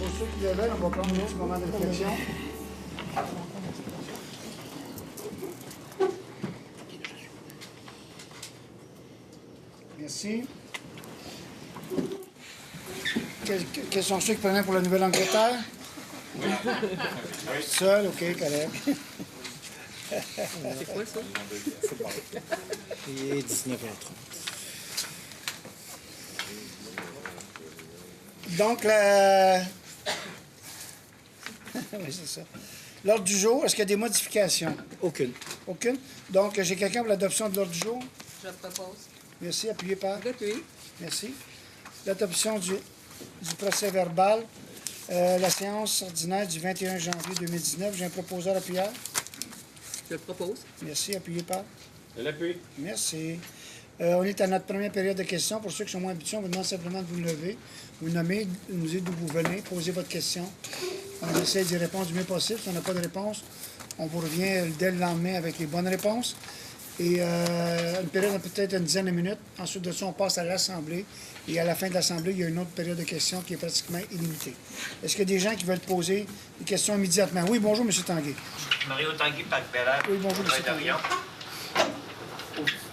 Pour ceux qui le veulent, on va prendre un petit moment de réflexion. Merci. Quels sont ceux qui prenaient pour la Nouvelle-Angleterre? Seul, ok, correct. C'est quoi ça? Il est 19h30. Donc, la... oui, c'est ça. L'ordre du jour, est-ce qu'il y a des modifications? Aucune. Aucune? Donc, j'ai quelqu'un pour l'adoption de l'ordre du jour? Je propose. Merci. Appuyé par? Depuis. Merci. L'adoption du procès verbal. La séance ordinaire du 21 janvier 2019. J'ai un proposeur appuyeur. Je le propose. Merci. Appuyé par? Je l'appuie. Merci. On est à notre première période de questions. Pour ceux qui sont moins habitués, on vous demande simplement de vous lever, vous nommer, nous dire d'où vous venez, poser votre question. On essaie d'y répondre du mieux possible. Si on n'a pas de réponse, on vous revient dès le lendemain avec les bonnes réponses. Et une période de peut-être une dizaine de minutes. Ensuite de ça, on passe à l'Assemblée. Et à la fin de l'Assemblée, il y a une autre période de questions qui est pratiquement illimitée. Est-ce qu'il y a des gens qui veulent poser des questions immédiatement? Oui, bonjour, M. Tanguay. Mario Tanguy, Parc Bel-Air. Oui, bonjour, M. Tanguay.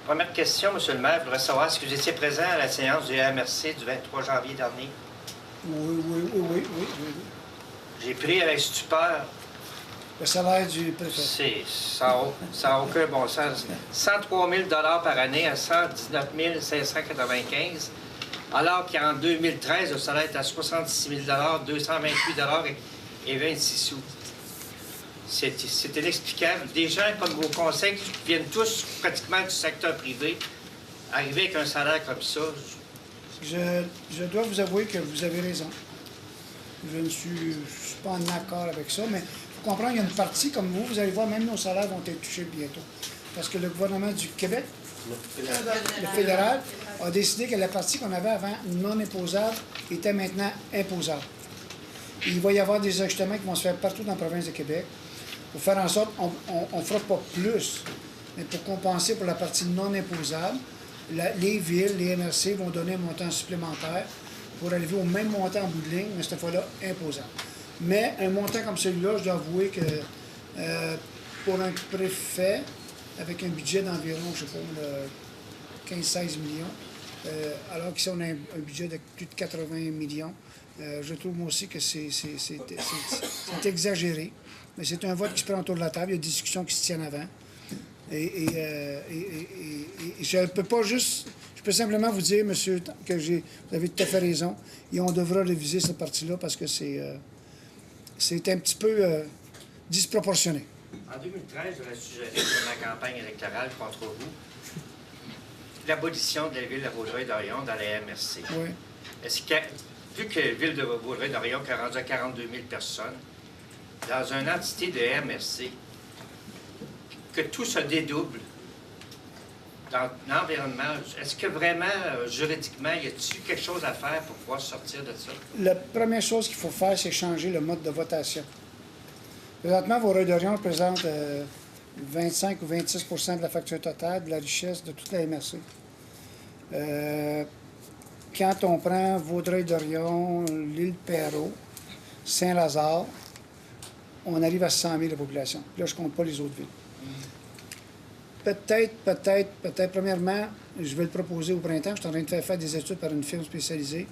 Première question, M. le maire. Je voudrais savoir si vous étiez présent à la séance du MRC du 23 janvier dernier. Oui. J'ai pris avec stupeur. Le salaire du préfet. Ça n'a aucun bon sens. 103 000 par année à 119 595, alors qu'en 2013, le salaire est à 66 000 228 et 26 sous. C'est inexplicable. Des gens comme vos conseils qui viennent tous pratiquement du secteur privé, arriver avec un salaire comme ça. Je dois vous avouer que vous avez raison. Je ne suis pas en accord avec ça, mais il faut comprendre qu'il y a une partie comme vous allez voir, même nos salaires vont être touchés bientôt. Parce que le gouvernement du Québec, le fédéral, a décidé que la partie qu'on avait avant non imposable était maintenant imposable. Et il va y avoir des ajustements qui vont se faire partout dans la province de Québec pour faire en sorte qu'on ne fera pas plus, mais pour compenser pour la partie non imposable, les villes, les MRC vont donner un montant supplémentaire pour arriver au même montant en bout de ligne, mais cette fois-là, imposable. Mais un montant comme celui-là, je dois avouer que pour un préfet, avec un budget d'environ, je sais pas, 15-16 millions, alors qu'ici, on a un budget de plus de 80 millions, je trouve moi aussi que c'est exagéré. Mais c'est un vote qui se prend autour de la table, il y a des discussions qui se tiennent avant. Et je ne peux pas juste... Je peux simplement vous dire, monsieur, que vous avez tout à fait raison. Et on devra réviser cette partie-là parce que c'est un petit peu disproportionné. En 2013, j'aurais suggéré pour ma campagne électorale contre vous l'abolition de la ville de Vaudreuil-Dorion dans la MRC. Oui. Est-ce que, vu que la ville de Vaudreuil-Dorion est rendue à 42 000 personnes, dans une entité de MRC, que tout se dédouble dans l'environnement, est-ce que vraiment, juridiquement, y a-t-il quelque chose à faire pour pouvoir sortir de ça? La première chose qu'il faut faire, c'est changer le mode de votation. Présentement, Vaudreuil-Dorion représente 25 ou 26 de la facture totale de la richesse de toute la MRC. Quand on prend Vaudreuil-Dorion, l'île Perrot, Saint-Lazare, on arrive à 100 000 de population. Puis là, je ne compte pas les autres villes. Peut-être, premièrement, je vais le proposer au printemps. Je suis en train de faire des études par une firme spécialisée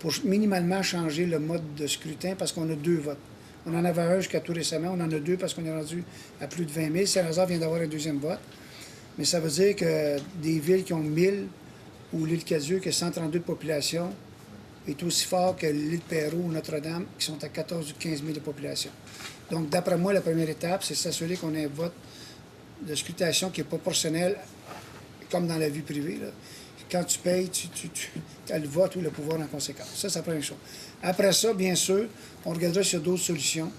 pour minimalement changer le mode de scrutin parce qu'on a 2 votes. On en avait un jusqu'à tout récemment. On en a 2 parce qu'on est rendu à plus de 20 000. Saint-Lazare vient d'avoir un 2e vote. Mais ça veut dire que des villes qui ont 1000 ou l'île Cadieux qui a 132 de population est aussi fort que l'île Perrot ou Notre-Dame qui sont à 14 ou 15 000 de population. Donc, d'après moi, la première étape, c'est s'assurer qu'on ait un vote de scrutation qui est proportionnel, comme dans la vie privée. Là. Quand tu payes, tu as le vote ou le pouvoir en conséquence. Ça, c'est la première chose. Après ça, bien sûr, on regardera sur d'autres solutions,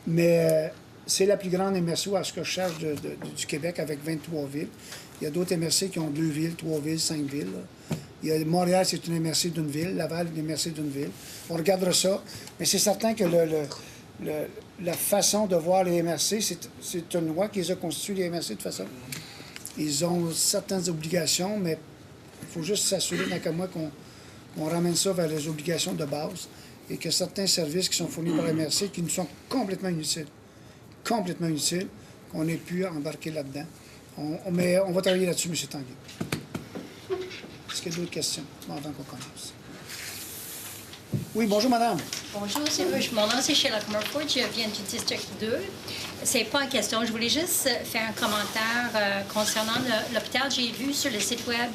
mais c'est la plus grande MRC à ce que je cherche du Québec avec 23 villes. Il y a d'autres MRC qui ont 2 villes, 3 villes, 5 villes. Là. Il y a Montréal, c'est une MRC d'une ville. Laval, une MRC d'une ville. On regardera ça, mais c'est certain que la façon de voir les MRC, c'est une loi qui les a constitués, les MRC, de toute façon. Ils ont certaines obligations, mais il faut juste s'assurer, dans le cas moi, qu'on ramène ça vers les obligations de base. et que certains services qui sont fournis par la MRC qui nous sont complètement inutiles, qu'on ait pu embarquer là-dedans. Mais on va travailler là-dessus, M. Tanguay. Est-ce qu'il y a d'autres questions avant qu'on commence? Oui, bonjour, madame. Bonjour, mon nom c'est Sheila Murford, je viens du district 2. C'est pas une question, je voulais juste faire un commentaire concernant l'hôpital. J'ai vu sur le site web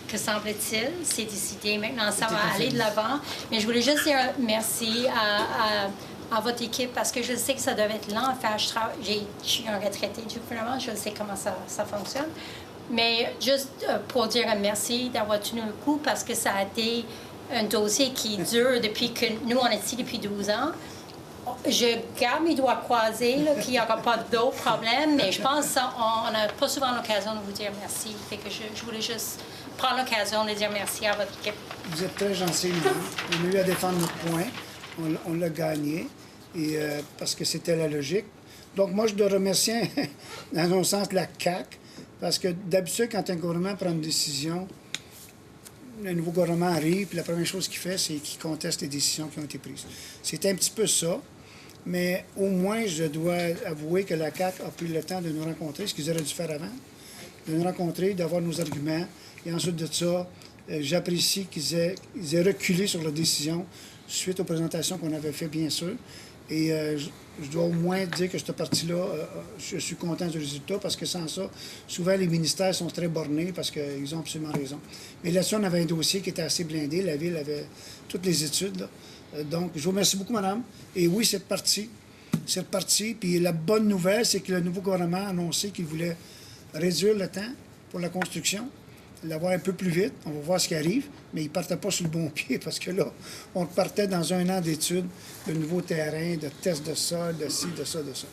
que semble-t-il, c'est décidé maintenant, ça va aller de l'avant. Mais je voulais juste dire merci à votre équipe parce que je sais que ça devait être lent à faire. Je suis un retraité du gouvernement, je sais comment ça fonctionne. Mais juste pour dire merci d'avoir tenu le coup parce que ça a été un dossier qui dure depuis que nous, on est ici depuis 12 ans. Je garde mes doigts croisés qu'il n'y aura pas d'autres problèmes, mais je pense qu'on n'a pas souvent l'occasion de vous dire merci. Fait que je voulais juste prendre l'occasion de dire merci à votre équipe. Vous êtes très gentil, madame. On a eu à défendre notre point. On l'a gagné et, parce que c'était la logique. Donc, moi, je dois remercier, dans un sens, la CAQ, parce que d'habitude, quand un gouvernement prend une décision, le nouveau gouvernement arrive, puis la première chose qu'il fait, c'est qu'il conteste les décisions qui ont été prises. C'est un petit peu ça, mais au moins, je dois avouer que la CAQ a pris le temps de nous rencontrer, ce qu'ils auraient dû faire avant, de nous rencontrer, d'avoir nos arguments, et ensuite de ça, j'apprécie qu'ils aient reculé sur leur décision suite aux présentations qu'on avait faites, bien sûr. Et je dois au moins dire que cette partie-là, je suis content du résultat parce que sans ça, souvent les ministères sont très bornés parce qu'ils ont absolument raison. Mais là-dessus, on avait un dossier qui était assez blindé. La Ville avait toutes les études. Donc, je vous remercie beaucoup, madame. Et oui, c'est reparti. C'est reparti. Puis la bonne nouvelle, c'est que le nouveau gouvernement a annoncé qu'il voulait réduire le temps pour la construction, l'avoir un peu plus vite. On va voir ce qui arrive, mais il ne partait pas sur le bon pied parce que là, on partait dans un an d'études de nouveaux terrains, de tests de sol, de ci, de ça, de ça.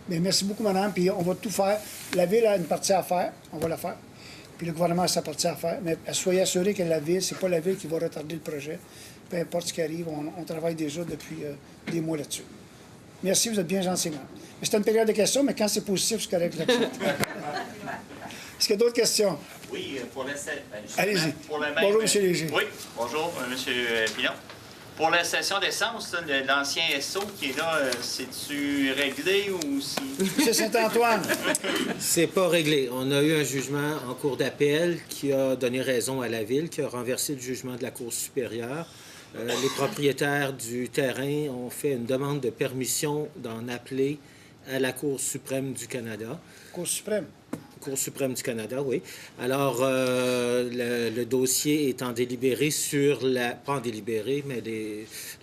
Mais merci beaucoup, madame, puis on va tout faire. La Ville a une partie à faire, on va la faire. Puis le gouvernement a sa partie à faire. Mais soyez assurés que la Ville, c'est pas la Ville qui va retarder le projet. Peu importe ce qui arrive, on travaille déjà depuis des mois là-dessus. Merci, vous êtes bien gentil, madame. C'est une période de questions, mais quand c'est positif, c'est correct là-dessus. Est-ce qu'il y a d'autres questions? Oui, pour la Allez-y. Bonjour, M. Léger. Oui, bonjour, M. Pilon. Pour la station d'essence, l'ancien SO qui est là, c'est-tu réglé ou si... M. Saint-Antoine. C'est pas réglé. On a eu un jugement en cour d'appel qui a donné raison à la Ville, qui a renversé le jugement de la Cour supérieure. Les propriétaires du terrain ont fait une demande de permission d'en appeler à la Cour suprême du Canada. Cour suprême. Cour suprême du Canada, oui. Alors, le dossier est en délibéré sur la... Pas en délibéré, mais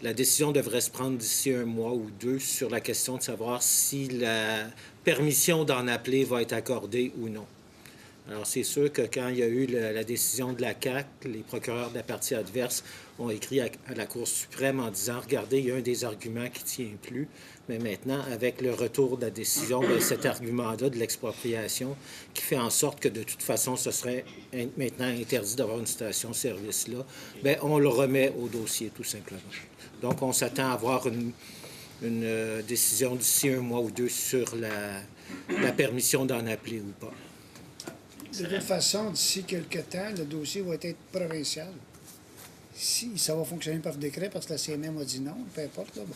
la décision devrait se prendre d'ici un mois ou deux sur la question de savoir si la permission d'en appeler va être accordée ou non. Alors, c'est sûr que quand il y a eu la décision de la CAQ, les procureurs de la partie adverse ont écrit à la Cour suprême en disant « Regardez, il y a un des arguments qui ne tient plus. » Mais maintenant, avec le retour de la décision, bien, cet argument-là de l'expropriation qui fait en sorte que, de toute façon, ce serait maintenant interdit d'avoir une station-service là, bien, on le remet au dossier, tout simplement. Donc, on s'attend à avoir une décision d'ici un mois ou deux sur la permission d'en appeler ou pas. De toute façon, d'ici quelques temps, le dossier va être provincial. Si ça va fonctionner par décret, parce que la CMM a dit non, peu importe, là, bon,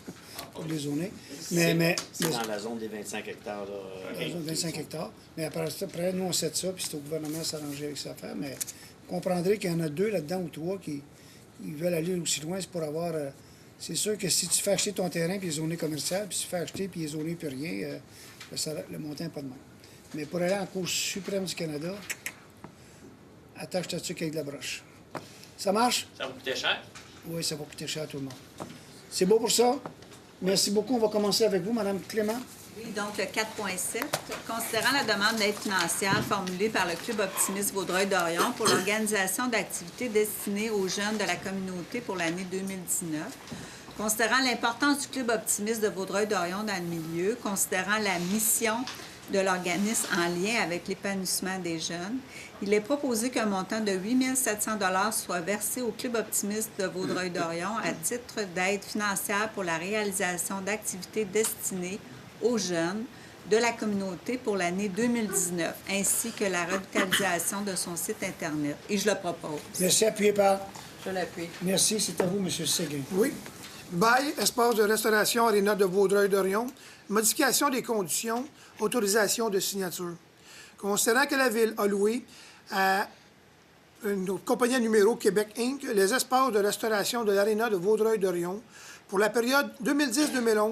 pour les zoner. Mais c'est dans la zone des 25 hectares. Là, la zone de 25 hectares. Mais après, nous, on sait ça, puis c'est au gouvernement de s'arranger avec cette affaire. Mais vous comprendrez qu'il y en a deux là-dedans ou trois qui veulent aller aussi loin, c'est pour avoir... c'est sûr que si tu fais acheter ton terrain puis il est zoné commercial, puis tu fais acheter puis il est zoné puis rien, le montant n'est pas de même. Mais pour aller en Cour suprême du Canada, attache ta tuque avec de la broche. Ça marche? Ça vous coûtait cher? Oui, ça va coûter cher à tout le monde. C'est beau pour ça? Merci beaucoup. On va commencer avec vous, Mme Clément. Oui, donc le 4.7. Considérant la demande d'aide financière formulée par le Club Optimiste Vaudreuil-Dorion pour l'organisation d'activités destinées aux jeunes de la communauté pour l'année 2019, considérant l'importance du Club Optimiste de Vaudreuil-Dorion dans le milieu, considérant la mission de l'organisme en lien avec l'épanouissement des jeunes, il est proposé qu'un montant de 8 700 $ soit versé au Club Optimiste de Vaudreuil-Dorion à titre d'aide financière pour la réalisation d'activités destinées aux jeunes de la communauté pour l'année 2019, ainsi que la revitalisation de son site Internet. Et je le propose. Merci, appuyé par... Je l'appuie. Merci, c'est à vous, M. Séguin. Oui. Bail, espace de restauration Aréna de Vaudreuil-Dorion, modification des conditions, autorisation de signature. Considérant que la Ville a loué à une compagnie à numéro Québec Inc. les espaces de restauration de l'Aréna de Vaudreuil-Dorion pour la période 2010-2011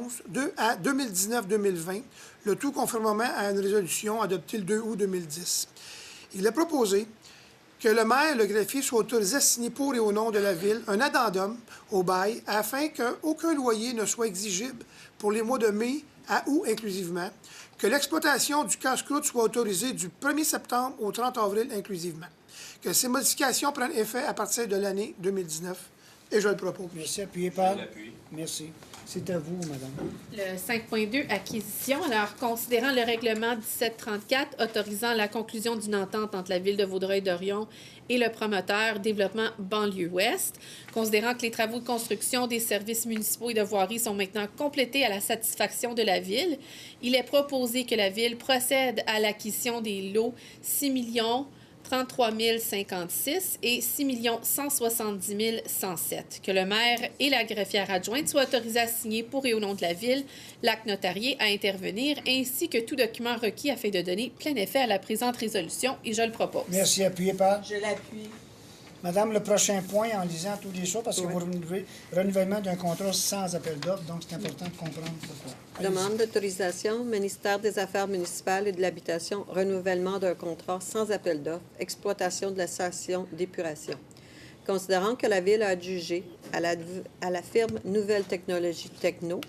à 2019-2020, le tout conformément à une résolution adoptée le 2 août 2010. Il est proposé que le maire et le greffier soient autorisés à signer pour et au nom de la Ville un addendum au bail afin qu'aucun loyer ne soit exigible pour les mois de mai à août inclusivement, que l'exploitation du casse-croûte soit autorisée du 1er septembre au 30 avril inclusivement, que ces modifications prennent effet à partir de l'année 2019. Et je le propose. Merci. Appuyé par? Merci. C'est à vous, madame. Le 5.2, acquisition. Alors, considérant le règlement 1734 autorisant la conclusion d'une entente entre la Ville de Vaudreuil-Dorion et le promoteur Développement Banlieue-Ouest, considérant que les travaux de construction des services municipaux et de voirie sont maintenant complétés à la satisfaction de la Ville, il est proposé que la Ville procède à l'acquisition des lots 6 33 056 et 6 170 107. Que le maire et la greffière adjointe soient autorisés à signer pour et au nom de la Ville l'acte notarié à intervenir, ainsi que tout document requis afin de donner plein effet à la présente résolution, et je le propose. Merci. Appuyé par? Je l'appuie. Madame, le prochain point, en lisant tous les choix, parce que vous renouvelez renouvellement d'un contrat sans appel d'offres, donc c'est important de comprendre pourquoi. Allez-y. Demande d'autorisation, ministère des Affaires municipales et de l'Habitation, renouvellement d'un contrat sans appel d'offres, exploitation de la station d'épuration. Considérant que la Ville a adjugé à la firme Nouvelle Technologie Techno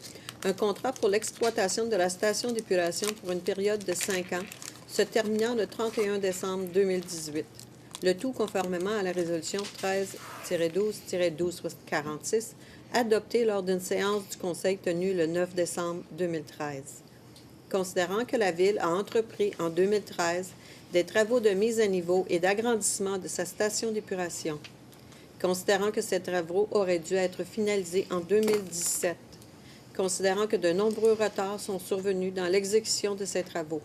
un contrat pour l'exploitation de la station d'épuration pour une période de 5 ans, se terminant le 31 décembre 2018. Le tout conformément à la résolution 13-12-1246, adoptée lors d'une séance du Conseil tenue le 9 décembre 2013. Considérant que la Ville a entrepris en 2013 des travaux de mise à niveau et d'agrandissement de sa station d'épuration, considérant que ces travaux auraient dû être finalisés en 2017, considérant que de nombreux retards sont survenus dans l'exécution de ces travaux,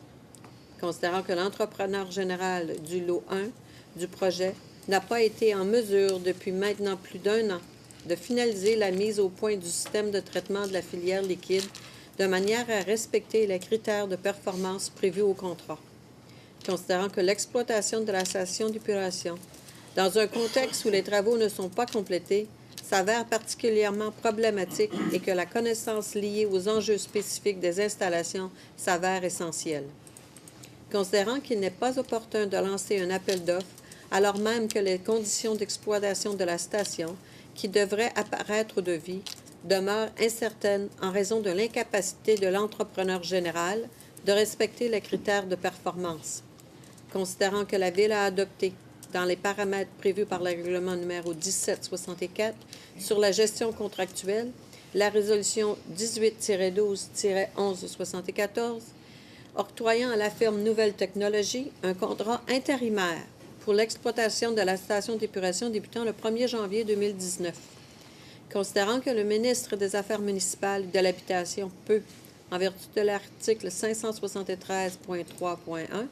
considérant que l'entrepreneur général du lot 1 du projet n'a pas été en mesure, depuis maintenant plus d'1 an, de finaliser la mise au point du système de traitement de la filière liquide de manière à respecter les critères de performance prévus au contrat. Considérant que l'exploitation de la station d'épuration, dans un contexte où les travaux ne sont pas complétés, s'avère particulièrement problématique et que la connaissance liée aux enjeux spécifiques des installations s'avère essentielle. Considérant qu'il n'est pas opportun de lancer un appel d'offres alors même que les conditions d'exploitation de la station, qui devraient apparaître de vie, demeurent incertaines en raison de l'incapacité de l'entrepreneur général de respecter les critères de performance. Considérant que la Ville a adopté, dans les paramètres prévus par le règlement numéro 1764 sur la gestion contractuelle, la résolution 18-12-1174, octroyant à la firme Nouvelle Technologie un contrat intérimaire pour l'exploitation de la station d'épuration débutant le 1er janvier 2019. Considérant que le ministre des Affaires municipales et de l'Habitation peut, en vertu de l'article 573.3.1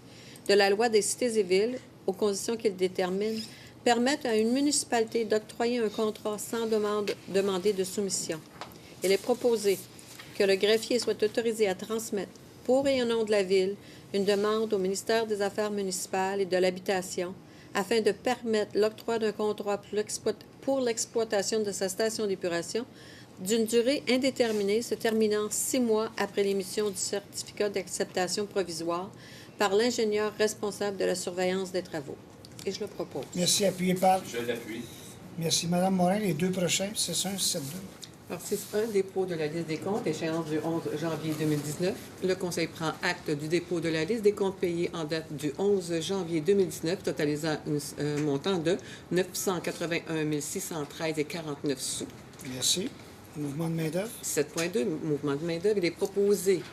de la Loi des cités et villes, aux conditions qu'il détermine, permettre à une municipalité d'octroyer un contrat sans demander de soumission. Il est proposé que le greffier soit autorisé à transmettre, pour et au nom de la Ville, une demande au ministère des Affaires municipales et de l'Habitation afin de permettre l'octroi d'un contrat pour l'exploitation de sa station d'épuration d'une durée indéterminée se terminant 6 mois après l'émission du certificat d'acceptation provisoire par l'ingénieur responsable de la surveillance des travaux. Et je le propose. Merci. Appuyé par? Je l'appuie. Merci. Madame Morin, les deux prochains, c'est 1 7 2. Article 1, dépôt de la liste des comptes, échéance du 11 janvier 2019. Le Conseil prend acte du dépôt de la liste des comptes payés en date du 11 janvier 2019, totalisant un montant de 981 613,49 sous. Merci. Mouvement de main-d'œuvre. 7.2, mouvement de main-d'œuvre. Il est proposé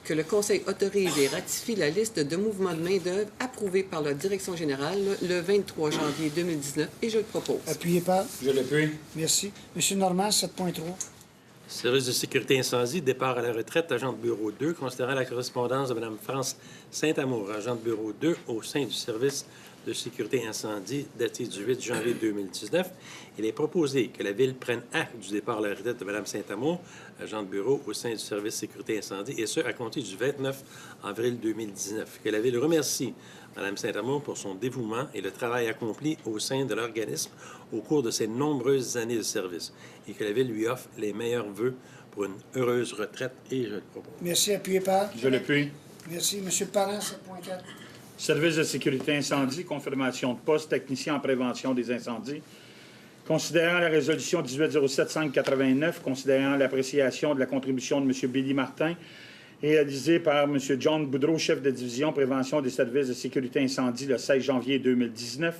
que le Conseil autorise et ratifie la liste de mouvements de main-d'œuvre approuvés par la Direction générale le 23 janvier 2019 et je le propose. Appuyé par? Je l'appuie. Merci. Monsieur Normand, 7.3. Service de sécurité incendie, départ à la retraite, agent de bureau 2, considérant la correspondance de Mme France Saint-Amour, agent de bureau 2, au sein du service de sécurité incendie daté du 8 janvier 2019. Il est proposé que la Ville prenne acte du départ à la retraite de Mme Saint-Amour, agent de bureau au sein du service sécurité incendie, et ce, à compter du 29 avril 2019. Que la Ville remercie Mme Saint-Amour pour son dévouement et le travail accompli au sein de l'organisme au cours de ses nombreuses années de service, et que la Ville lui offre les meilleurs vœux pour une heureuse retraite, et je le propose. Merci. Appuyé par? Je l'appuie. Merci. M. Parent, 7.4. Service de sécurité incendie, confirmation de poste, technicien en prévention des incendies. Considérant la résolution 1807-589, considérant l'appréciation de la contribution de M. Billy Martin, réalisée par M. John Boudreau, chef de division prévention des services de sécurité incendie le 16 janvier 2019,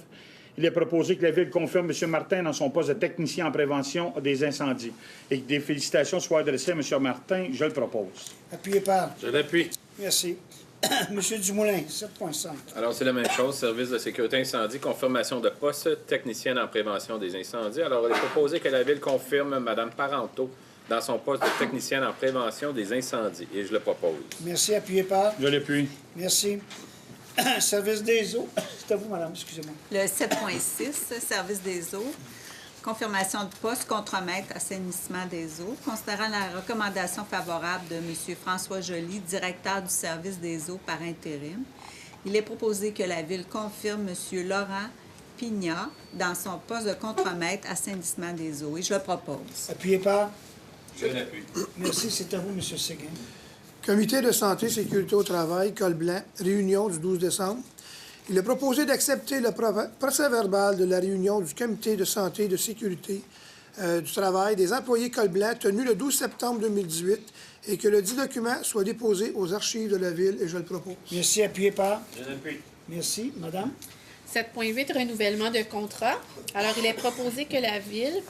il est proposé que la Ville confirme M. Martin dans son poste de technicien en prévention des incendies et que des félicitations soient adressées à M. Martin. Je le propose. Appuyé par? Je l'appuie. Merci. M. Dumoulin, 7.5. Alors, c'est la même chose. Service de sécurité incendie, confirmation de poste, technicienne en prévention des incendies. Alors, il est proposé que la Ville confirme Mme Parenteau dans son poste de technicienne en prévention des incendies. Et je le propose. Merci. Appuyé par? Je l'appuie. Merci. Service des eaux. C'est à vous, madame, excusez-moi. Le 7.6, service des eaux. Confirmation de poste, contremaître, assainissement des eaux. Considérant la recommandation favorable de M. François Joly, directeur du service des eaux par intérim, il est proposé que la Ville confirme M. Laurent Pignat dans son poste de contremaître, assainissement des eaux. Et je le propose. Appuyé par? Je l'appuie. Merci. C'est à vous, M. Séguin. Comité de santé, sécurité au travail, col blanc, réunion du 12 décembre. Il est proposé d'accepter le procès-verbal de la réunion du Comité de santé et de sécurité du travail des employés col blanc tenue le 12 septembre 2018 et que le dit document soit déposé aux archives de la Ville et je le propose. Merci. Appuyé par? Je l'appuie. Merci. Madame? 7.8, renouvellement de contrat. Alors, il est proposé que la Ville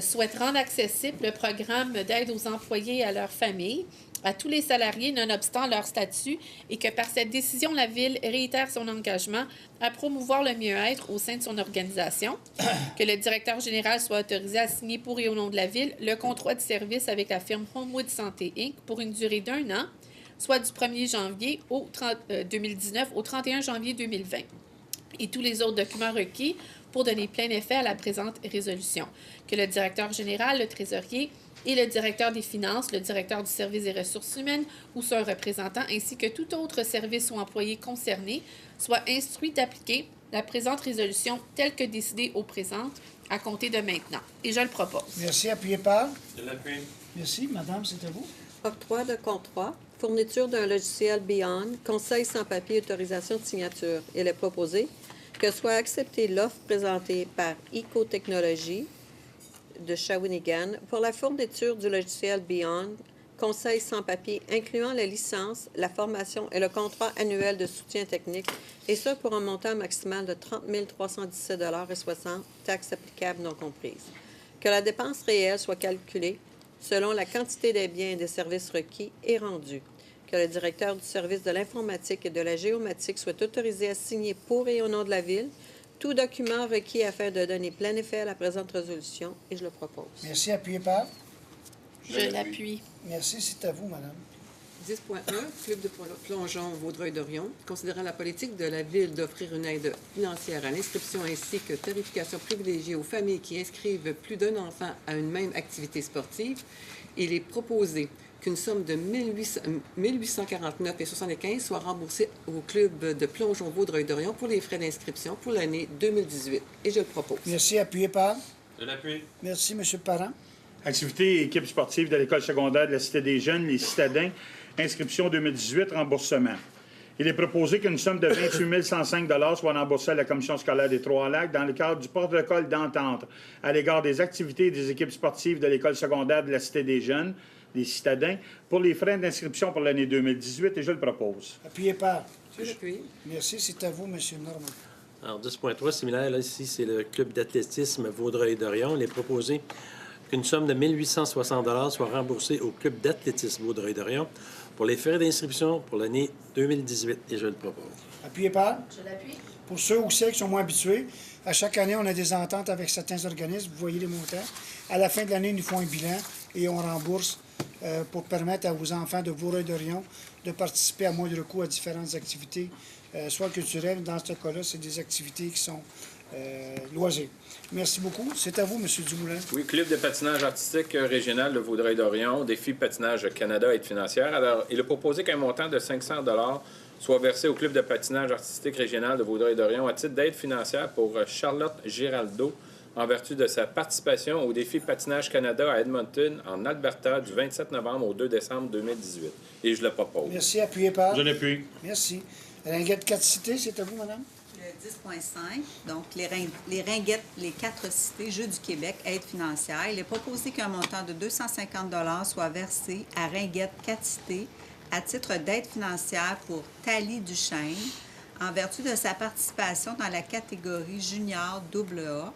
souhaite rendre accessible le programme d'aide aux employés et à leurs familles à tous les salariés, nonobstant leur statut, et que par cette décision, la Ville réitère son engagement à promouvoir le mieux-être au sein de son organisation, que le directeur général soit autorisé à signer pour et au nom de la Ville le contrat de service avec la firme Homewood Santé Inc. pour une durée d'1 an, soit du 1er janvier 2019 au 31 janvier 2020, et tous les autres documents requis pour donner plein effet à la présente résolution, que le directeur général, le trésorier et le directeur des finances, le directeur du service des ressources humaines ou son représentant, ainsi que tout autre service ou employé concerné, soient instruits d'appliquer la présente résolution telle que décidée au présent à compter de maintenant. Et je le propose. Merci. Appuyé par? Je l'appuie. Merci. Madame, c'est à vous. Octroi de contrat, fourniture d'un logiciel Beyond, conseil sans papier, autorisation de signature. Il est proposé que soit acceptée l'offre présentée par Ecotechnologies de Shawinigan pour la fourniture du logiciel Beyond, conseil sans papier incluant la licence, la formation et le contrat annuel de soutien technique, et ce pour un montant maximal de 30 317,60 $, taxes applicables non comprises. Que la dépense réelle soit calculée selon la quantité des biens et des services requis et rendus. Que le directeur du service de l'informatique et de la géomatique soit autorisé à signer pour et au nom de la Ville tout document requis afin de donner plein effet à la présente résolution, et je le propose. Merci. Appuyé par? Je l'appuie. Merci. C'est à vous, madame. 10.1, Club de plongeon Vaudreuil-Dorion. Considérant la politique de la Ville d'offrir une aide financière à l'inscription ainsi que tarification privilégiée aux familles qui inscrivent plus d'un enfant à une même activité sportive, il est proposé qu'une somme de 1849,75 soit remboursée au Club de plongeon Vaudreuil-Dorion pour les frais d'inscription pour l'année 2018. Et je le propose. Merci. Appuyé par? Je l'appuie. Merci. M. Parent? Activité et équipe sportive de l'École secondaire de la Cité des Jeunes, les Citadins, inscription 2018, remboursement. Il est proposé qu'une somme de 28 105 $ soit remboursée à la Commission scolaire des Trois-Lacs dans le cadre du protocole d'entente à l'égard des activités et des équipes sportives de l'École secondaire de la Cité des Jeunes, les Citadins, pour les frais d'inscription pour l'année 2018, et je le propose. Appuyé par? Je l'appuie. Merci. C'est à vous, M. Normand. Alors, 10.3, similaire, là, ici, c'est le club d'athlétisme Vaudreuil-Dorion. Il est proposé qu'une somme de 1860 $ soit remboursée au club d'athlétisme Vaudreuil-Dorion pour les frais d'inscription pour l'année 2018, et je le propose. Appuyé par? Je l'appuie. Pour ceux ou celles qui sont moins habitués, à chaque année, on a des ententes avec certains organismes. Vous voyez les montants. À la fin de l'année, ils nous font un bilan et on rembourse pour permettre à vos enfants de Vaudreuil-Dorion de participer à moindre coût à différentes activités, soit culturelles. Dans ce cas-là, c'est des activités qui sont loisirs. Merci beaucoup. C'est à vous, M. Dumoulin. Oui, Club de patinage artistique régional de Vaudreuil-Dorion, Défi Patinage Canada Aide financière. Alors, il a proposé qu'un montant de 500 $ soit versé au Club de patinage artistique régional de Vaudreuil-Dorion à titre d'aide financière pour Charlotte Giraldo en vertu de sa participation au Défi Patinage Canada à Edmonton, en Alberta, du 27 novembre au 2 décembre 2018. Et je le propose. Merci. Appuyé par? Je l'appuie. Merci. Ringuette 4 cités, c'est à vous, madame? Le 10.5, donc les ringuettes, les 4 cités, Jeux du Québec, aide financière. Il est proposé qu'un montant de 250 $ soit versé à Ringuette 4 cités à titre d'aide financière pour Thalie Duchesne en vertu de sa participation dans la catégorie junior AA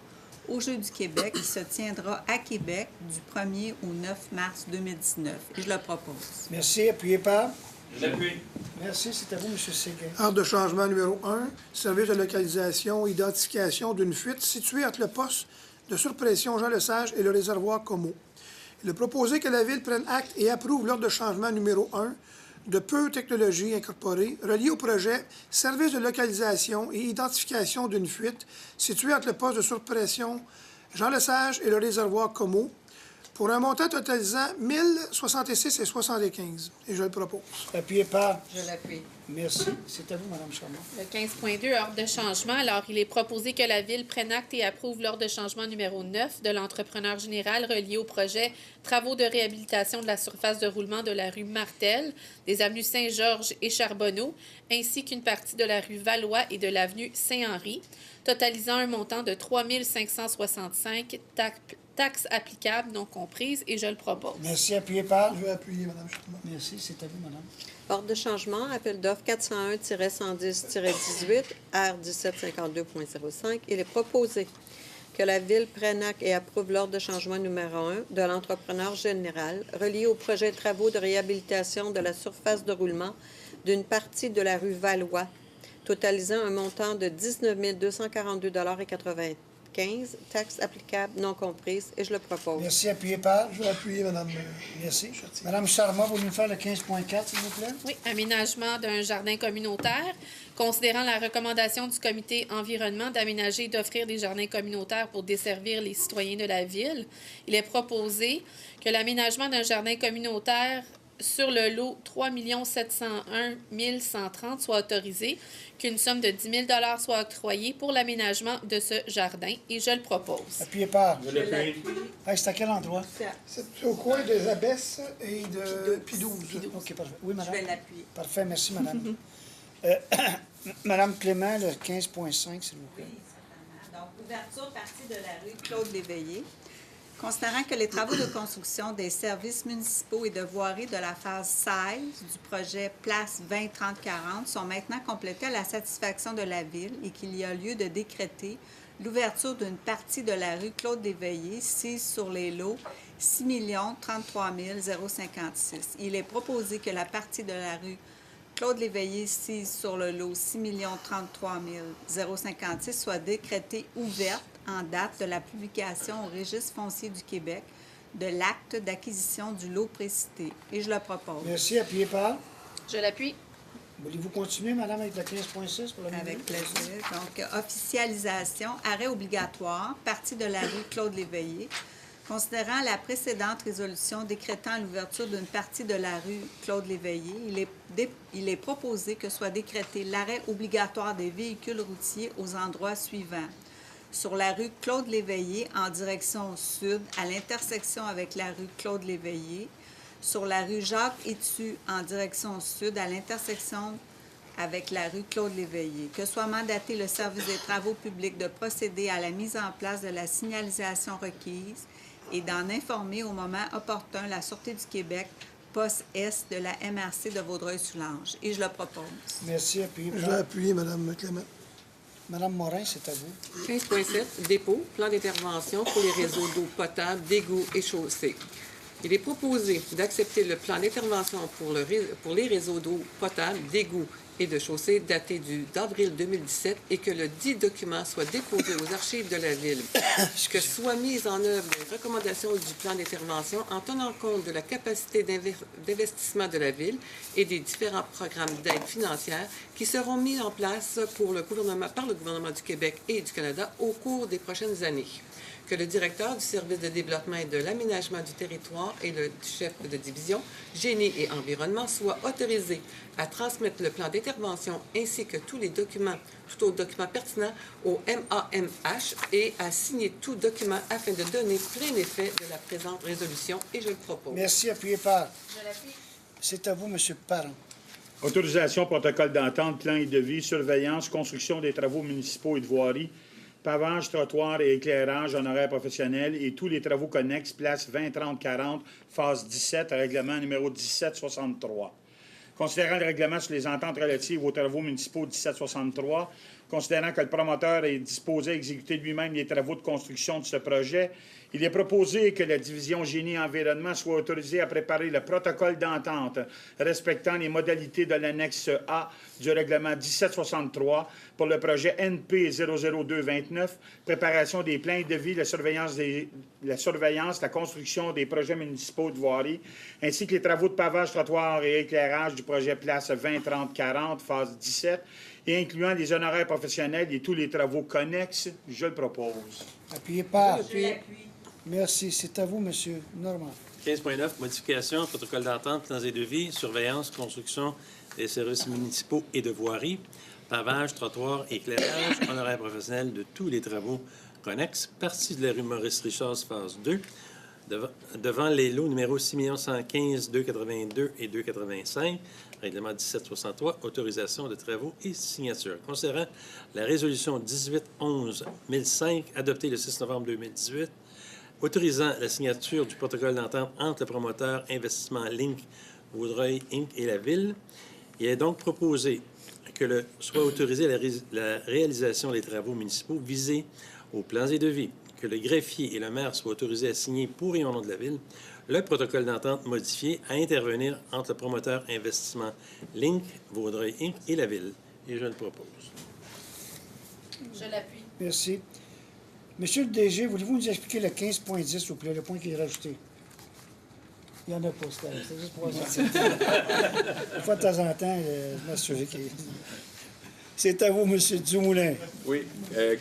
aux Jeux du Québec qui se tiendra à Québec du 1er au 9 mars 2019. Et je le propose. Merci. Appuyé par? Je l'appuie. Merci. C'est à vous, M. Séguin. Ordre de changement numéro 1, service de localisation, identification d'une fuite située entre le poste de surpression Jean-Lesage et le réservoir Como. Il est proposé que la Ville prenne acte et approuve l'ordre de changement numéro 1 de Peu Technologies Incorporée relié au projet service de localisation et identification d'une fuite située entre le poste de surpression Jean-Lesage et le réservoir Como pour un montant totalisant 1066 et 75. Et je le propose. Appuyé par? Je l'appuie. Merci. C'est à vous, Mme Charmant. Le 15.2, ordre de changement. Alors, il est proposé que la Ville prenne acte et approuve l'ordre de changement numéro 9 de l'entrepreneur général relié au projet Travaux de réhabilitation de la surface de roulement de la rue Martel, des avenues Saint-Georges et Charbonneau, ainsi qu'une partie de la rue Valois et de l'avenue Saint-Henri, totalisant un montant de 3 565 taxes applicables non comprises, et je le propose. Merci. Appuyé par? Je vais appuyer, Mme Charmant. Merci. C'est à vous, madame. Ordre de changement, appel d'offres 401-110-18, R1752.05. Il est proposé que la Ville prenne acte et approuve l'ordre de changement numéro 1 de l'entrepreneur général relié au projet de travaux de réhabilitation de la surface de roulement d'une partie de la rue Valois, totalisant un montant de 19 242,95 taxes applicables non comprises, et je le propose. Merci. Appuyé par? Je vais appuyer, Mme. Merci. Mme Charmant, vous nous faire le 15.4, s'il vous plaît? Oui, aménagement d'un jardin communautaire. Considérant la recommandation du comité environnement d'aménager et d'offrir des jardins communautaires pour desservir les citoyens de la Ville, il est proposé que l'aménagement d'un jardin communautaire sur le lot 3 701 130 soit autorisé, qu'une somme de 10 000 $ soit octroyée pour l'aménagement de ce jardin, et je le propose. Appuyé par? Je l'appuie. C'est à quel endroit? C'est au coin des Abbesses et de Pidouze. OK, parfait. Oui, madame? Je vais l'appuyer. Parfait, merci, madame. Madame Clément, le 15.5, s'il vous plaît. Donc, ouverture partie de la rue Claude Léveillé. Considérant que les travaux de construction des services municipaux et de voirie de la phase 16 du projet Place 20-30-40 sont maintenant complétés à la satisfaction de la Ville et qu'il y a lieu de décréter l'ouverture d'une partie de la rue Claude Léveillé sise sur les lots 6 033 056. Il est proposé que la partie de la rue Claude Léveillé sise sur le lot 6 033 056 soit décrétée ouverte en date de la publication au Registre foncier du Québec de l'acte d'acquisition du lot précité. Et je le propose. Merci. Appuyé par? Je l'appuie. Voulez-vous continuer, madame, avec le 15.6 pour la Avec plaisir. Donc, officialisation, arrêt obligatoire, partie de la rue Claude Léveillé. Considérant la précédente résolution décrétant l'ouverture d'une partie de la rue Claude Léveillé, il est proposé que soit décrété l'arrêt obligatoire des véhicules routiers aux endroits suivants. Sur la rue Claude Léveillé en direction sud, à l'intersection avec la rue Claude Léveillé. Sur la rue Jacques-Hétu en direction sud, à l'intersection avec la rue Claude Léveillé. Que soit mandaté le service des travaux publics de procéder à la mise en place de la signalisation requise et d'en informer au moment opportun la Sûreté du Québec, poste Est de la MRC de Vaudreuil-Soulanges. Et je le propose. Merci. Appuyé par? Je vais appuyer, Mme Clément. Madame Morin, c'est à vous. 15.7, dépôt, plan d'intervention pour les réseaux d'eau potable, d'égouts et chaussées. Il est proposé d'accepter le plan d'intervention pour les réseaux d'eau potable, d'égouts et de chaussées daté d'avril 2017 et que le dit document soit déposé aux archives de la Ville. Que soient mises en œuvre les recommandations du plan d'intervention en tenant compte de la capacité d'investissement de la Ville et des différents programmes d'aide financière qui seront mis en place par le gouvernement du Québec et du Canada au cours des prochaines années. Que le directeur du service de développement et de l'aménagement du territoire et le chef de division, génie et environnement soient autorisés à transmettre le plan d'intervention ainsi que tous autres documents pertinents au MAMH et à signer tout document afin de donner plein effet de la présente résolution et je le propose. Merci. Appuyé par. Je l'appuie. C'est à vous, M. Parent. Autorisation, protocole d'entente, plan et devis, surveillance, construction des travaux municipaux et de voirie, pavage, trottoir et éclairage, honoraires professionnels et tous les travaux connexes, place 20-30-40, phase 17, règlement numéro 1763. Considérant le règlement sur les ententes relatives aux travaux municipaux 1763, considérant que le promoteur est disposé à exécuter lui-même les travaux de construction de ce projet, il est proposé que la division Génie-Environnement soit autorisée à préparer le protocole d'entente respectant les modalités de l'annexe A du règlement 1763 pour le projet NP 00229, préparation des plans de vie, la surveillance, la construction des projets municipaux de voirie, ainsi que les travaux de pavage, trottoir et éclairage du projet Place 20-30-40, phase 17, et incluant les honoraires professionnels et tous les travaux connexes. Je le propose. Appuyé par. Merci. C'est à vous, M. Normand. 15.9, modification, protocole d'entente, plans et devis, surveillance, construction des services municipaux et de voirie, pavage, trottoir, éclairage, honoraires professionnels de tous les travaux connexes, partie de la rue Maurice-Richard, phase 2, devant les lots numéros 6 115 282 et 285, règlement 1763, autorisation de travaux et signature. Considérant la résolution 18-11-1005, adoptée le 6 novembre 2018, autorisant la signature du protocole d'entente entre le promoteur Investissement Link Vaudreuil Inc. et la Ville, il est donc proposé que soit autorisée la réalisation des travaux municipaux visés aux plans et devis, que le greffier et le maire soient autorisés à signer pour et au nom de la Ville le protocole d'entente modifié à intervenir entre le promoteur Investissement Link Vaudreuil Inc. et la Ville. Et je le propose. Je l'appuie. Merci. Monsieur le DG, voulez-vous nous expliquer le 15.10, s'il vous plaît, le point qui est rajouté? Il n'y en a pas, c'est juste pour une fois de temps en temps, je m'assurer qu'il C'est à vous, M. Dumoulin. Oui.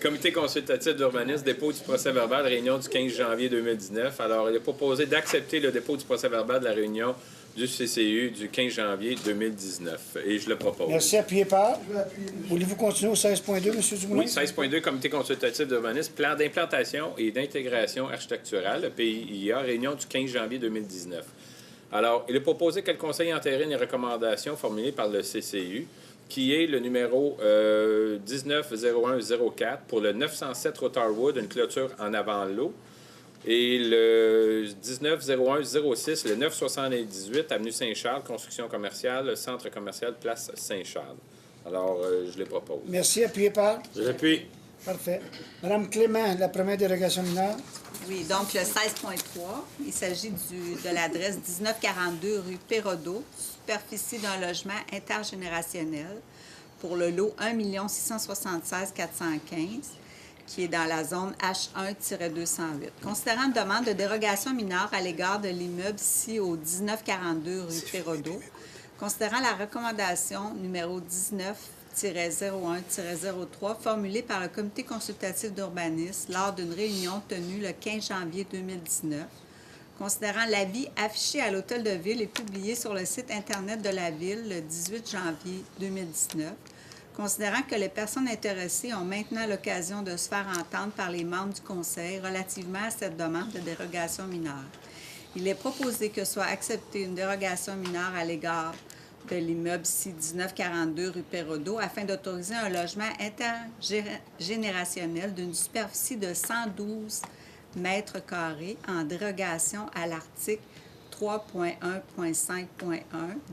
Comité consultatif d'urbanisme, dépôt du procès-verbal, réunion du 15 janvier 2019. Alors, il est proposé d'accepter le dépôt du procès-verbal de la réunion du CCU du 15 janvier 2019. Et je le propose. Merci. Appuyé par. Voulez-vous continuer au 16.2, M. Dumoulin? Oui, 16.2, Comité consultatif d'urbanisme, plan d'implantation et d'intégration architecturale, le PIA, réunion du 15 janvier 2019. Alors, il est proposé que le Conseil entérine les recommandations formulées par le CCU, qui est le numéro 190104 pour le 907 Rotarwood, une clôture en avant l'eau, et le 190106, le 978 Avenue Saint-Charles, construction commerciale, centre commercial, place Saint-Charles. Alors, je les propose. Merci. Appuyé par. Je l'appuie. Parfait. Madame Clément, la première dérogation mineure. Oui, donc le 16.3, il s'agit de l'adresse 1942 rue Perraudot, superficie d'un logement intergénérationnel pour le lot 1 676 415, qui est dans la zone H1-208. Considérant une demande de dérogation mineure à l'égard de l'immeuble ici au 1942 rue Perraudot, considérant la recommandation numéro 19-01-03 formulée par le Comité consultatif d'urbanisme lors d'une réunion tenue le 15 janvier 2019, considérant l'avis affiché à l'Hôtel de Ville et publié sur le site Internet de la Ville le 18 janvier 2019, considérant que les personnes intéressées ont maintenant l'occasion de se faire entendre par les membres du Conseil relativement à cette demande de dérogation mineure. Il est proposé que soit acceptée une dérogation mineure à l'égard de l'immeuble C-1942 rue Perraudot afin d'autoriser un logement intergénérationnel d'une superficie de 112 mètres carrés en dérogation à l'article 3.1.5.1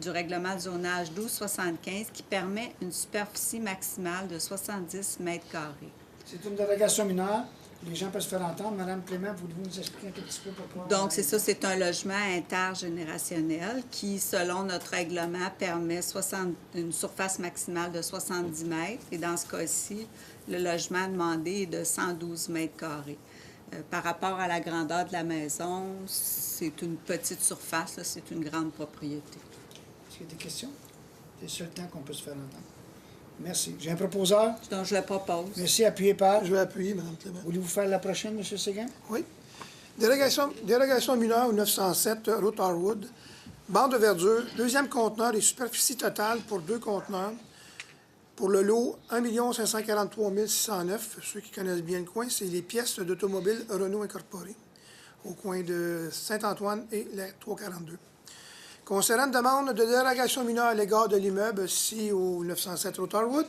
du règlement de zonage 1275 qui permet une superficie maximale de 70 mètres carrés. C'est une dérogation mineure. Les gens peuvent se faire entendre. Madame Clément, voulez-vous nous expliquer un tout petit peu pourquoi? Donc, c'est ça, c'est un logement intergénérationnel qui, selon notre règlement, permet une surface maximale de 70 mètres. Et dans ce cas-ci, le logement demandé est de 112 mètres carrés. Par rapport à la grandeur de la maison, c'est une petite surface, là, c'est une grande propriété. Est-ce qu'il y a des questions? C'est le seul temps qu'on peut se faire entendre. Merci. J'ai un proposeur. Donc, je le propose. Merci. Appuyé par. Je vais appuyer, Mme Clément. Voulez-vous faire la prochaine, M. Séguin? Oui. Dérogation mineure au 907, route Harwood. Bande de verdure, deuxième conteneur et superficie totale pour 2 conteneurs. Pour le lot, 1 543 609. Ceux qui connaissent bien le coin, c'est les pièces d'automobile Renault Incorporée, au coin de Saint-Antoine et la 342. Concernant une demande de dérogation mineure à l'égard de l'immeuble ici au 907 route Harwood,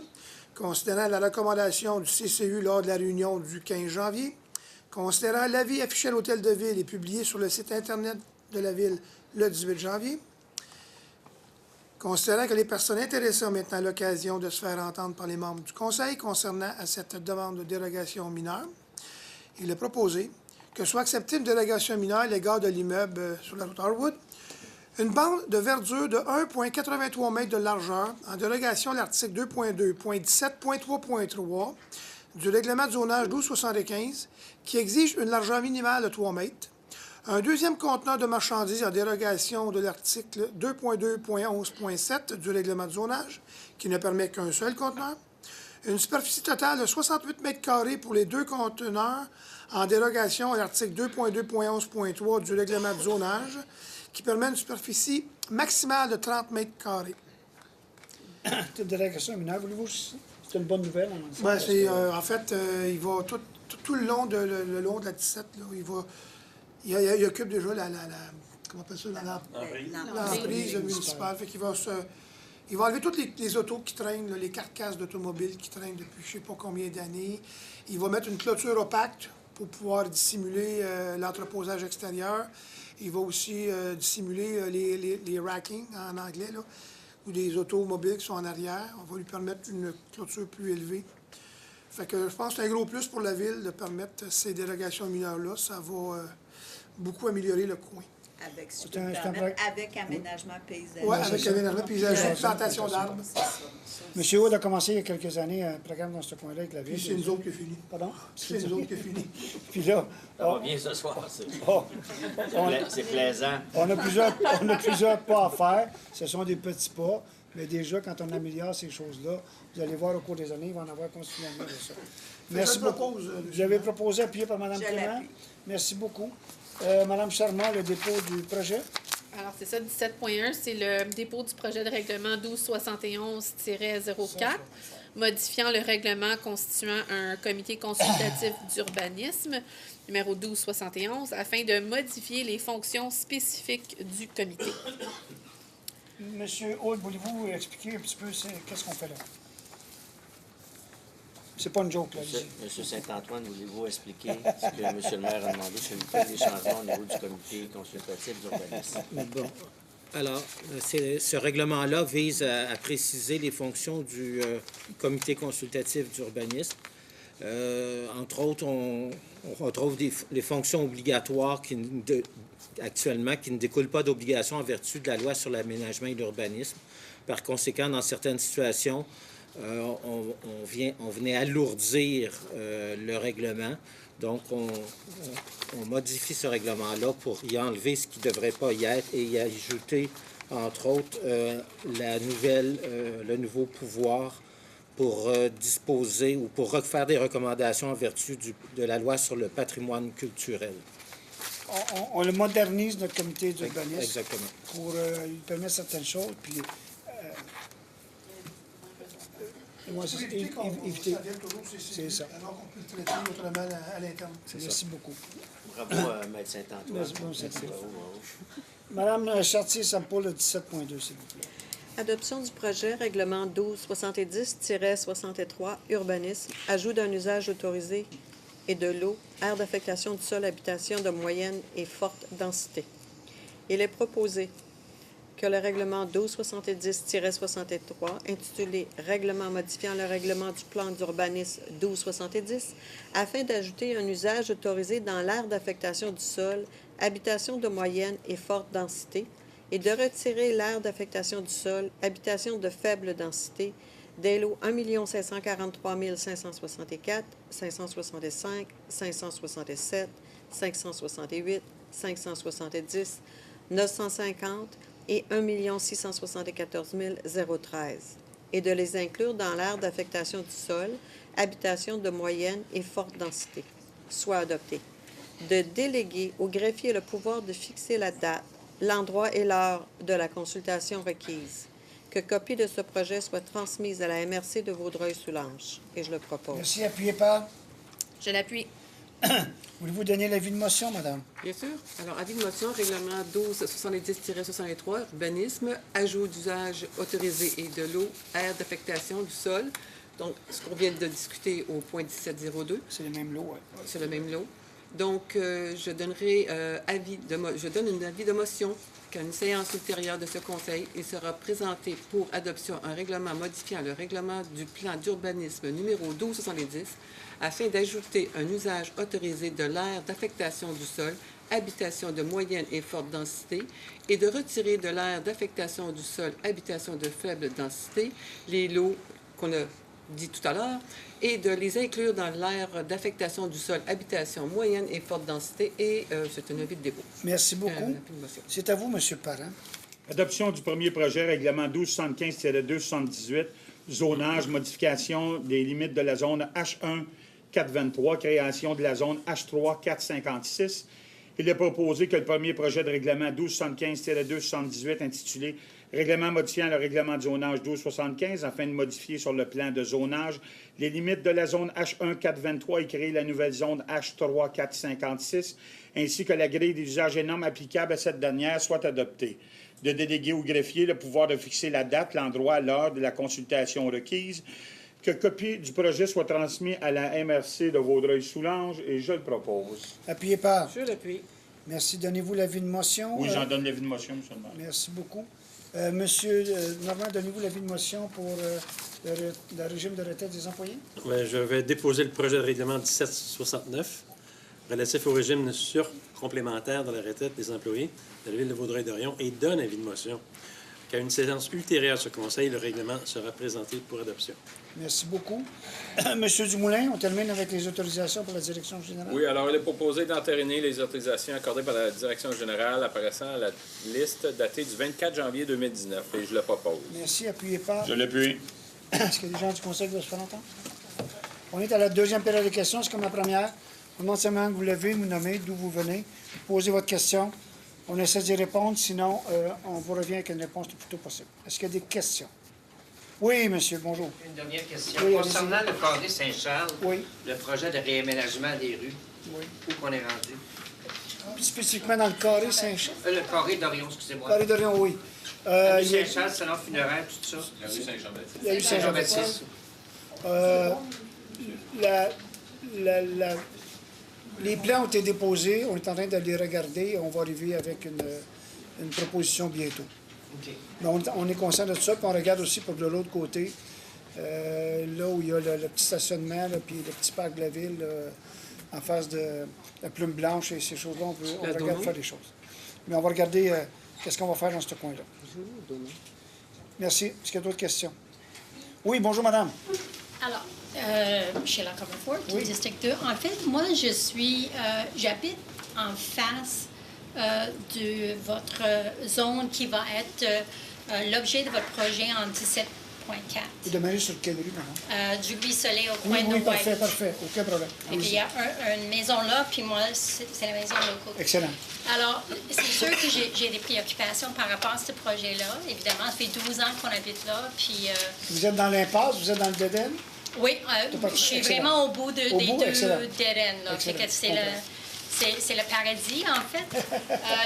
considérant la recommandation du CCU lors de la réunion du 15 janvier, considérant l'avis affiché à l'Hôtel de Ville et publié sur le site Internet de la Ville le 18 janvier, considérant que les personnes intéressées ont maintenant l'occasion de se faire entendre par les membres du Conseil concernant à cette demande de dérogation mineure, il est proposé que soit acceptée une dérogation mineure à l'égard de l'immeuble sur la route Harwood, une bande de verdure de 1,83 m de largeur, en dérogation à l'article 2.2.17.3.3 du règlement de zonage 1275, qui exige une largeur minimale de 3 mètres. Un deuxième conteneur de marchandises en dérogation de l'article 2.2.11.7 du règlement de zonage, qui ne permet qu'un seul conteneur. Une superficie totale de 68 mètres carrés pour les 2 conteneurs en dérogation à l'article 2.2.11.3 du règlement de zonage, qui permet une superficie maximale de 30 mètres carrés. Toute dérogation mineure, voulez-vous? C'est une bonne nouvelle. Ben, en fait, il va tout le long de la 17, là, il occupe déjà comment on appelle ça, l'emprise municipale. Fait qu'il va enlever toutes les autos qui traînent, là, les carcasses d'automobiles qui traînent depuis je ne sais pas combien d'années. Il va mettre une clôture opaque pour pouvoir dissimuler l'entreposage extérieur. Il va aussi dissimuler les racking en anglais, là, ou des automobiles qui sont en arrière. On va lui permettre une clôture plus élevée. Fait que je pense que c'est un gros plus pour la Ville de permettre ces dérogations mineures-là. Ça va beaucoup améliorer le coin. Avec, avec aménagement paysager. Oui, avec aménagement paysager, plantation d'arbres. M. Aude a commencé il y a quelques années un programme dans ce coin-là avec la Ville. Puis c'est nous autres qui a fini. Pardon? C'est nous autres qui a fini. Puis là... Ça va bien ce soir. C'est plaisant. On a plusieurs pas à faire. Ce sont des petits pas. Mais déjà, quand on améliore ces choses-là, vous allez voir au cours des années, il va en avoir continuellement de ça. Merci beaucoup. Vous avez proposé, appuyé par Mme Clément. Merci beaucoup. Mme Charmant, le dépôt du projet. Alors, c'est ça, 17.1, c'est le dépôt du projet de règlement 1271-04, modifiant le règlement constituant un comité consultatif d'urbanisme, numéro 1271, afin de modifier les fonctions spécifiques du comité. Monsieur Aude, voulez-vous expliquer un petit peu qu'est-ce qu'on fait là? C'est pas une joke, là. Monsieur Saint-Antoine, voulez-vous expliquer ce que M. le maire a demandé sur les changements au niveau du comité consultatif d'urbanisme? Bon. Alors, ce règlement-là vise à préciser les fonctions du comité consultatif d'urbanisme. Entre autres, on retrouve les fonctions obligatoires actuellement qui ne découlent pas d'obligations en vertu de la loi sur l'aménagement et l'urbanisme. Par conséquent, dans certaines situations, on venait alourdir le règlement. Donc, on modifie ce règlement-là pour y enlever ce qui ne devrait pas y être et y ajouter, entre autres, le nouveau pouvoir pour disposer ou pour faire des recommandations en vertu de la loi sur le patrimoine culturel. On le modernise, notre comité d'urbanisme. Exactement. Pour lui permettre certaines choses, puis... éviter. C'est ça. Alors qu'on peut le traiter autrement à l'interne. Merci beaucoup. Bravo, Maître Saint-Antoine. Merci. Madame Chartier-Sampo, le 17.2, s'il vous plaît. Adoption du projet règlement 1270-63 urbanisme, ajout d'un usage autorisé et de l'eau, aire d'affectation du sol, habitation de moyenne et forte densité. Il est proposé que le règlement 1270-63, intitulé « Règlement modifiant le règlement du plan d'urbanisme 1270 », afin d'ajouter un usage autorisé dans l'aire d'affectation du sol, habitation de moyenne et forte densité, et de retirer l'aire d'affectation du sol, habitation de faible densité, des lots 1 543 564, 565, 567, 568, 570, 950 et 1 674 013, et de les inclure dans l'aire d'affectation du sol, habitation de moyenne et forte densité, soit adopté. De déléguer au greffier le pouvoir de fixer la date, l'endroit et l'heure de la consultation requise. Que copie de ce projet soit transmise à la MRC de Vaudreuil-Soulanges. Et je le propose. Merci. Appuyez par. Je l'appuie. Voulez-vous donner l'avis de motion, madame? Bien sûr. Alors, avis de motion, règlement 1270-63, urbanisme, ajout d'usage autorisé et de l'eau, aire d'affectation du sol. Donc, ce qu'on vient de discuter au point 1702. C'est le même lot, oui. C'est le même lot. Donc, je donnerai je donne un avis de motion qu'à une séance ultérieure de ce Conseil, il sera présenté pour adoption un règlement modifiant le règlement du plan d'urbanisme numéro 1270 afin d'ajouter un usage autorisé de l'aire d'affectation du sol, habitation de moyenne et forte densité, et de retirer de l'aire d'affectation du sol, habitation de faible densité, les lots qu'on a dit tout à l'heure, et de les inclure dans l'aire d'affectation du sol, habitation moyenne et forte densité, et c'est un avis de dépôt. Merci beaucoup. C'est à vous, M. Parent. Adoption du premier projet, règlement 1275-278, zonage, modification des limites de la zone H1 423, création de la zone H3 456. Il est proposé que le premier projet de règlement 1275-278, intitulé Règlement modifiant le règlement de zonage 1275 afin de modifier sur le plan de zonage les limites de la zone H1 423 et créer la nouvelle zone H3 456, ainsi que la grille des usages et normes applicables à cette dernière soit adoptée. De déléguer au greffier le pouvoir de fixer la date, l'endroit, l'heure de la consultation requise. Que copie du projet soit transmise à la MRC de Vaudreuil-Soulanges et je le propose. Appuyez par. Je l'appuie. Merci. Donnez-vous l'avis de motion. Oui, j'en donne l'avis de motion, M. le maire. Merci beaucoup. Monsieur Normand, donnez-vous l'avis de motion pour le régime de retraite des employés? Bien, je vais déposer le projet de règlement 1769 relatif au régime surcomplémentaire de la retraite des employés de la ville de Vaudreuil-Dorion et donne avis de motion. Qu'à une séance ultérieure de ce Conseil, le règlement sera présenté pour adoption. Merci beaucoup. Monsieur Dumoulin, on termine avec les autorisations pour la direction générale. Oui, alors il est proposé d'entériner les autorisations accordées par la direction générale apparaissant à la liste datée du 24 janvier 2019 et je le propose. Merci. Appuyez par. Je l'appuie. Est-ce que les gens du Conseil veulent se faire entendre? On est à la deuxième période de questions. C'est comme la première. On demande seulement que vous levez, vous nommez, d'où vous venez, posez votre question. On essaie d'y répondre, sinon on vous revient avec une réponse le plus tôt possible. Est-ce qu'il y a des questions? Oui, monsieur, bonjour. Une dernière question. Oui, concernant le carré Saint-Charles, oui. Le projet de réaménagement des rues, oui. Où qu'on est rendu? Plus spécifiquement dans le carré Saint-Charles. Le carré d'Orion, excusez-moi. Carré d'Orion, oui. La rue Saint-Charles, salon funéraire, tout ça. La rue Saint-Jean-Baptiste. La rue Saint-Jean-Baptiste. Les plans ont été déposés, on est en train de les regarder, on va arriver avec une proposition bientôt. Okay. Mais on est conscient de tout ça, puis on regarde aussi pour de l'autre côté, là où il y a le petit stationnement, là, puis le petit parc de la ville, en face de la Plume Blanche et ces choses-là, on regarde faire des choses. Mais on va regarder qu'est-ce qu'on va faire dans ce coin-là. Merci. Est-ce qu'il y a d'autres questions? Oui, bonjour, madame. Alors, Sheila Comerford, Oui. District 2. En fait, moi, j'habite en face de votre zone qui va être l'objet de votre projet en 17.4. Vous demeurez sur quelle rue, madame? Du Ruisselet au coin Oui, de oui, White. parfait. Aucun problème. Et puis, il y a une maison là, puis moi, c'est la maison de l'autre côté. Excellent. Alors, c'est sûr que j'ai des préoccupations par rapport à ce projet-là. Évidemment, ça fait 12 ans qu'on habite là, puis... Vous êtes dans l'impasse? Vous êtes dans le Dédène? Oui, je suis vraiment au bout des deux dead ends. C'est le paradis, en fait.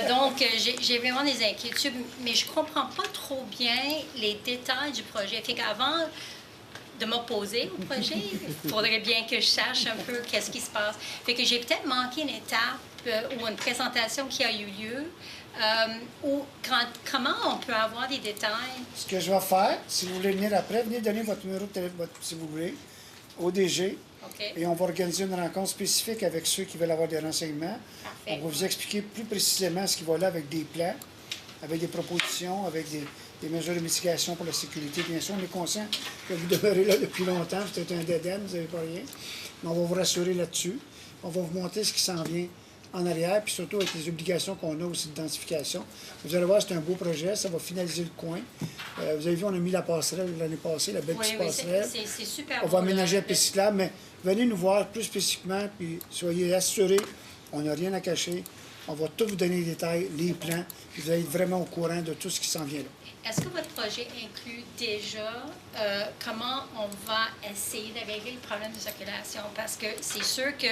Donc, j'ai vraiment des inquiétudes, mais je comprends pas trop bien les détails du projet. Fait qu'avant de m'opposer au projet, il faudrait bien que je sache un peu qu'est-ce qui se passe. Fait que j'ai peut-être manqué une étape ou une présentation qui a eu lieu Comment on peut avoir des détails? Ce que je vais faire, si vous voulez venir après, venez donner votre numéro de téléphone, si vous voulez, au DG. OK. Et on va organiser une rencontre spécifique avec ceux qui veulent avoir des renseignements. Parfait. On va vous expliquer plus précisément ce qui va là avec des plans, avec des propositions, avec des mesures de mitigation pour la sécurité. Bien sûr, on est conscient que vous demeurez là depuis longtemps, vous êtes un dead-end, vous n'avez pas rien. Mais on va vous rassurer là-dessus. On va vous montrer ce qui s'en vient en arrière, puis surtout avec les obligations qu'on a aussi d'identification. Vous allez voir, c'est un beau projet, ça va finaliser le coin. Vous avez vu, on a mis la passerelle l'année passée, la belle petite passerelle. C'est super On va beau, aménager là. la piste cyclable, mais venez nous voir plus spécifiquement, puis soyez assurés, on n'a rien à cacher. On va tout vous donner les détails, les plans, puis vous allez être vraiment au courant de tout ce qui s'en vient là. Est-ce que votre projet inclut déjà comment on va essayer de régler le problème de circulation? Parce que c'est sûr que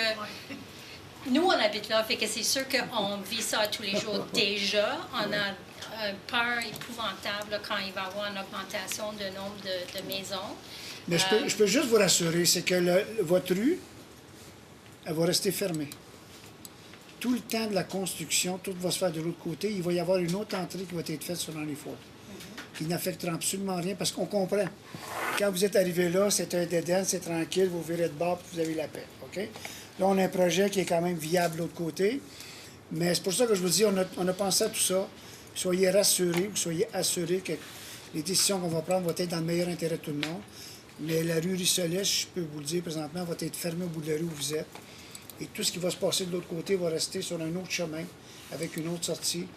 nous, on habite là, fait que c'est sûr qu'on vit ça tous les jours déjà. On a peur épouvantable là, quand il va y avoir une augmentation de nombre de maisons. Mais je peux juste vous rassurer, c'est que votre rue, elle va rester fermée. Tout le temps de la construction, tout va se faire de l'autre côté. Il va y avoir une autre entrée qui va être faite sur Henry Ford, qui n'affectera absolument rien, parce qu'on comprend. Quand vous êtes arrivé là, c'est un dead-end, c'est tranquille, vous virez de bord, puis vous avez la paix. OK? Là, on a un projet qui est quand même viable de l'autre côté. Mais c'est pour ça que je vous dis, on a pensé à tout ça. Soyez rassurés, soyez assurés que les décisions qu'on va prendre vont être dans le meilleur intérêt de tout le monde. Mais la rue Rissolet, je peux vous le dire présentement, va être fermée au bout de la rue où vous êtes. Et tout ce qui va se passer de l'autre côté va rester sur un autre chemin, avec une autre sortie,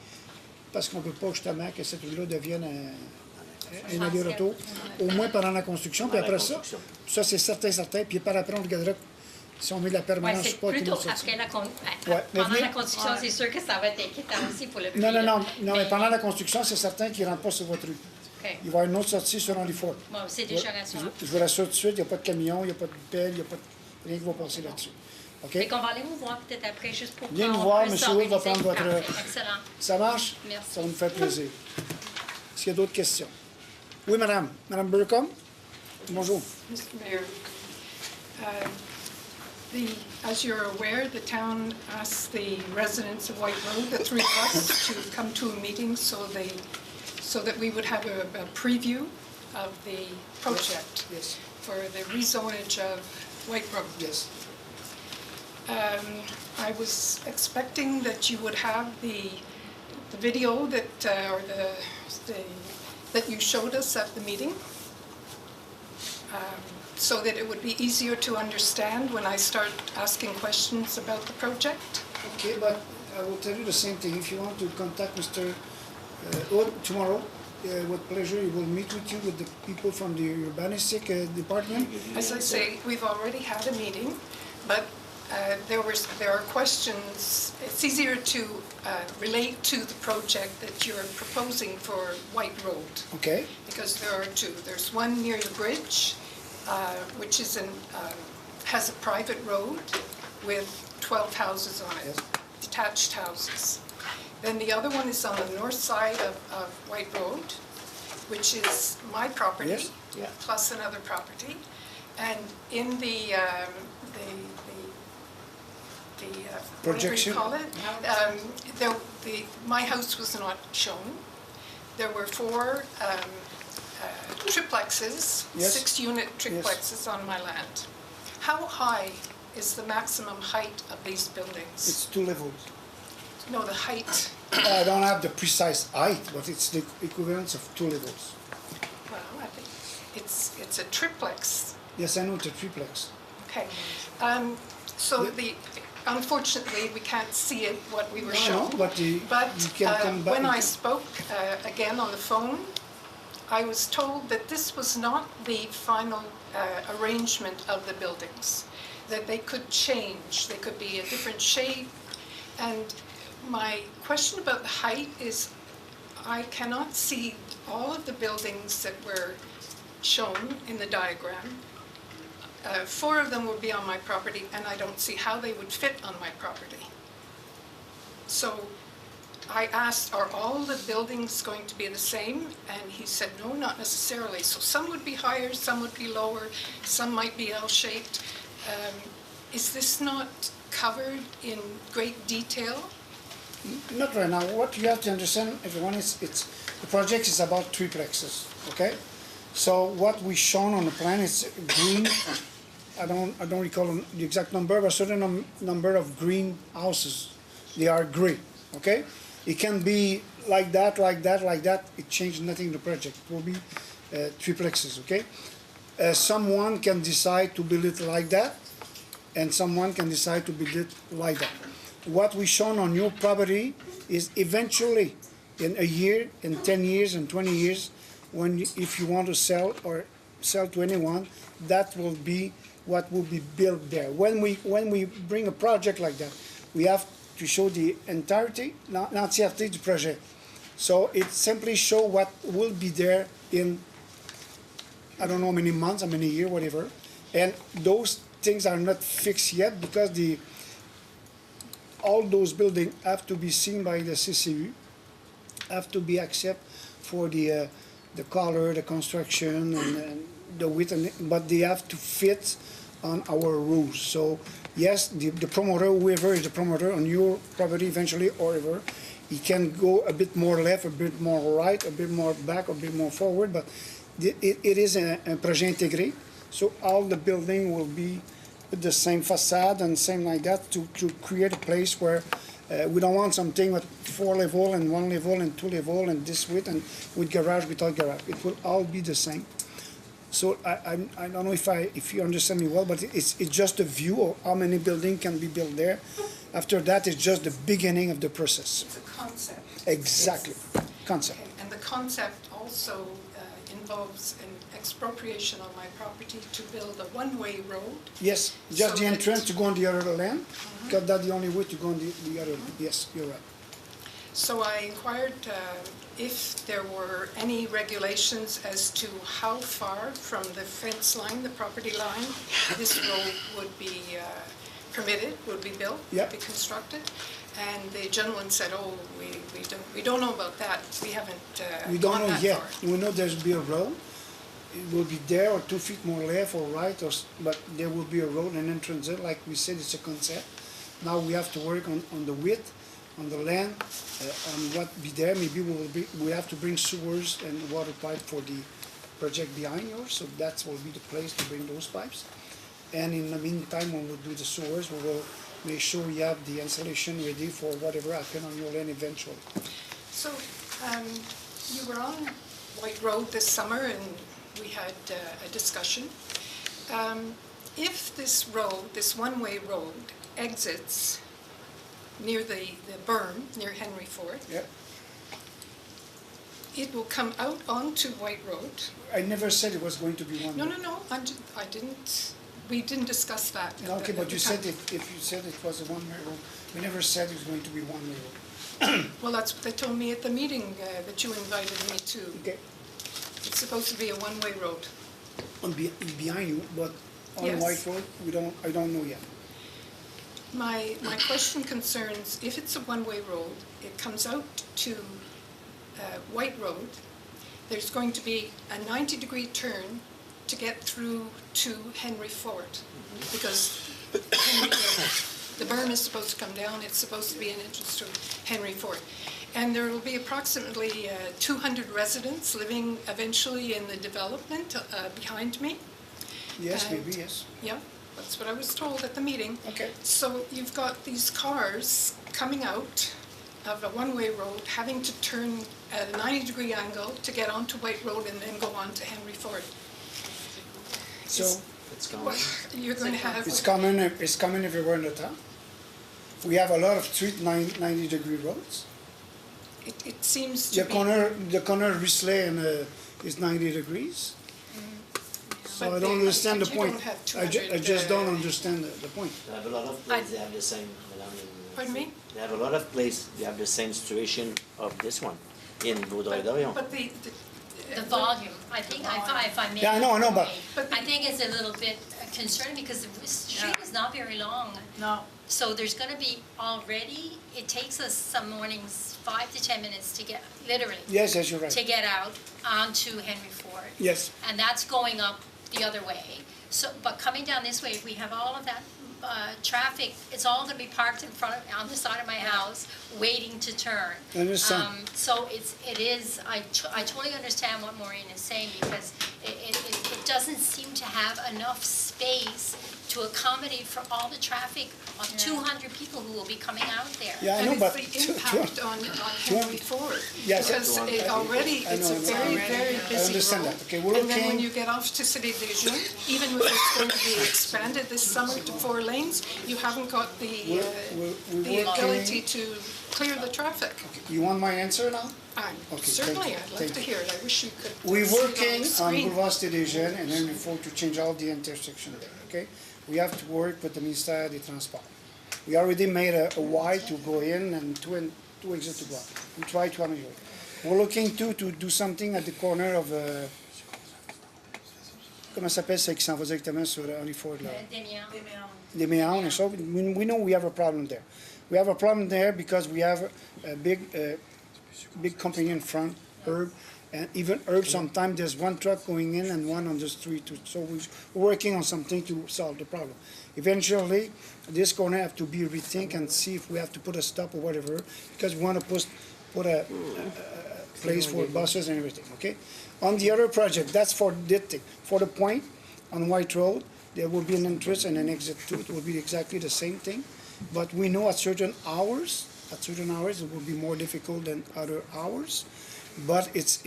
parce qu'on ne peut pas justement que cette rue-là devienne un aller-retour, au moins pendant la construction. Puis après ça c'est certain. Puis par après, on regardera si on met de la permanence c'est ou pas. plutôt après pendant la construction, c'est sûr que ça va être inquiétant aussi pour le public. Non, mais pendant la construction, c'est certain qu'il ne rentre pas sur votre rue. Okay. Il va y avoir une autre sortie sur Henry Ford. Bon, c'est déjà rassurant. Je vous rassure tout de suite, il n'y a pas de camion, il n'y a pas de pelle, il n'y a pas rien qui va passer là-dessus. OK? Et qu'on va aller vous voir peut-être après, juste pour Viens nous voir, M. Wood va prendre votre... Excellent. Ça marche? Merci. Ça va nous faire plaisir. Est-ce qu'il y a d'autres questions? Oui, madame. Madame Burcombe? Bonjour. Mr. Mayor, as you're aware, the town asked the residents of White Road, the three of us, to come to a meeting so that we would have a preview of the project for the rezonage of White Road. Yes. I was expecting that you would have the video that that you showed us at the meeting, so that it would be easier to understand when I start asking questions about the project. Okay, but I will tell you the same thing. If you want to contact Mr. Wood tomorrow, with pleasure, he will meet with you, with the people from the urbanistic department. As I say, we've already had a meeting, but there are questions. It's easier to relate to the project that you're proposing for White Road. Okay. Because there are two. There's one near the bridge, which is has a private road with 12 houses on it, detached houses. Then the other one is on the north side of White Road, which is my property, plus another property. And in the projection, what do we call it? My house was not shown. There were four triplexes, 6-unit triplexes on my land. How high is the maximum height of these buildings? It's 2 levels. No, the height. I don't have the precise height, but it's the equivalence of 2 levels. Well, I think it's a triplex. Yes, I know it's a triplex. Okay. So unfortunately, we can't see it, what we were shown. But you can come back. When I spoke again on the phone, I was told that this was not the final arrangement of the buildings, that they could change, they could be a different shape. And my question about the height is, I cannot see all of the buildings that were shown in the diagram. 4 of them would be on my property, and I don't see how they would fit on my property. So I asked, are all the buildings going to be the same? And he said, no, not necessarily. So some would be higher, some would be lower, some might be Not right now. What you have to understand, everyone, is the project is about triplexes, okay? So what we shown on the plan is green. I don't recall the exact number, but a certain number of green houses. They are gray, okay? It can be like that, like that, like that. It changed nothing in the project. It will be triplexes, okay? Someone can decide to build it like that, and someone can decide to build it like that. What we shown on your property is eventually, in a year, in 10 years, in 20 years, if you want to sell or sell to anyone, that will be what will be built there. When we bring a project like that, we have to show the entirety, l'entièreté du projet. So it simply show what will be there in, I don't know how many months, how many years, whatever. And those things are not fixed yet because all those buildings have to be seen by the CCU, have to be accepted for the color, the construction, and the width, but they have to fit on our rules. So yes, the promoter, whoever is the promoter on your property eventually, or ever, he can go a bit more left, a bit more right, a bit more back, a bit more forward, but it is a projet intégré. So all the building will be with the same facade and same like that to create a place where we don't want something with 4 levels and 1 level and 2 levels and this width and with garage, without garage. It will all be the same. So I don't know if you understand me well, but it's just a view of how many buildings can be built there. After that, it's just the beginning of the process. It's a concept. Exactly, concept. Okay. And the concept also involves an expropriation on my property to build a one-way road. Yes, just So the that- entrance to go on the other land, because that's the only way to go on the other land. Yes, you're right. So I inquired if there were any regulations as to how far from the fence line, the property line, this road would be permitted, would be built, Yep. be constructed. And the gentleman said, "Oh, we don't know about that. We haven't We don't gone know that yet. far." We know there's be a road. It will be there or 2 feet more left or right, but there will be a road and entrance there. Like we said, it's a concept. Now we have to work on the width, on the land, on what be there. Maybe we have to bring sewers and water pipe for the project behind yours. So that will be the place to bring those pipes. And in the meantime, when we do the sewers, we will make sure you have the installation ready for whatever happen on your land eventually. So you were on White Road this summer and we had a discussion. If this road, this one-way road, exits near the berm, near Henry Ford, Yep. it will come out onto White Road. I never said it was going to be one. No, I didn't, we didn't discuss that. at Okay, the- but at you the said time. if you said it was a one-way road, we never said it was going to be one-way road. Well, that's what they told me at the meeting that you invited me to. Okay. It's supposed to be a one-way road. Behind you, but on Yes. White Road, I don't know yet. My question concerns, if it's a one-way road, it comes out to White Road, there's going to be a 90-degree turn to get through to Henry Ford, because the berm is supposed to come down, it's supposed to be an entrance to Henry Ford. And there will be approximately 200 residents living eventually in the development behind me. Yes, And- maybe, yes. Yeah, that's what I was told at the meeting. Okay. So you've got these cars coming out of a one-way road, having to turn at a 90-degree angle to get onto White Road and then go on to Henry Ford. So It's common. What, you're going to have... it's common everywhere in the town. We have a lot of street 90-degree roads. It seems to be... The corner Risley and is 90 degrees. So But I don't they- understand the but you point. don't have I 200, just don't understand the point. They have a lot of places, they have the same, Madame. Pardon me? They have a lot of places, they have the same situation of this one in Vaudreuil-Dorion. But The volume, I think, if I may. Yeah, I know, but- I think it's a little bit concerning because the street is not very long. No. So there's gonna be already, it takes us some mornings 5 to 10 minutes to get, literally. Yes, you're right. To get out onto Henry Ford. Yes. And that's going up the other way. So, but coming down this way, if we have all of that traffic, it's all going to be parked in front of, on the side of my house, waiting to turn. I understand. So I totally understand what Maureen is saying, because it doesn't seem to have enough space to accommodate for all the traffic of 200 people who will be coming out there. Yeah, I know, And but it's the impact on Henry Ford. Yes. Because already I it's know, a I know. very, very I busy understand road. that. Okay, we're And then when looking- you get off to Cité des Jeunes, even if it's going to be expanded this summer to 4 lanes, you haven't got the we're ability to clear the traffic. You want my answer now? Okay, Certainly, thank you, I'd love thank to you. hear it. I wish you could We're see it working the on screen. Boulevard Stédégène and Henry Ford to change all the intersection there, okay? We have to work with the Ministère des Transports. We already made a Y to go in and two exit to go out. We try to ameliorate. We're looking to do something at the corner of, comment ça s'appelle, c'est qui s'en va directement sur Henry Ford, là? Des Méandres and so, we know we have a problem there. We have a problem there because we have a big company in front, Herb, and even Herb, sometimes there's one truck going in and one on the street too. So we're working on something to solve the problem. Eventually, this corner have to be rethink and see if we have to put a stop or whatever, because we want to put a place for buses and everything, okay? On the other project, that's for this thing. For the point on White Road, there will be an entrance and an exit too. It will be exactly the same thing. But we know at certain hours it will be more difficult than other hours. But it's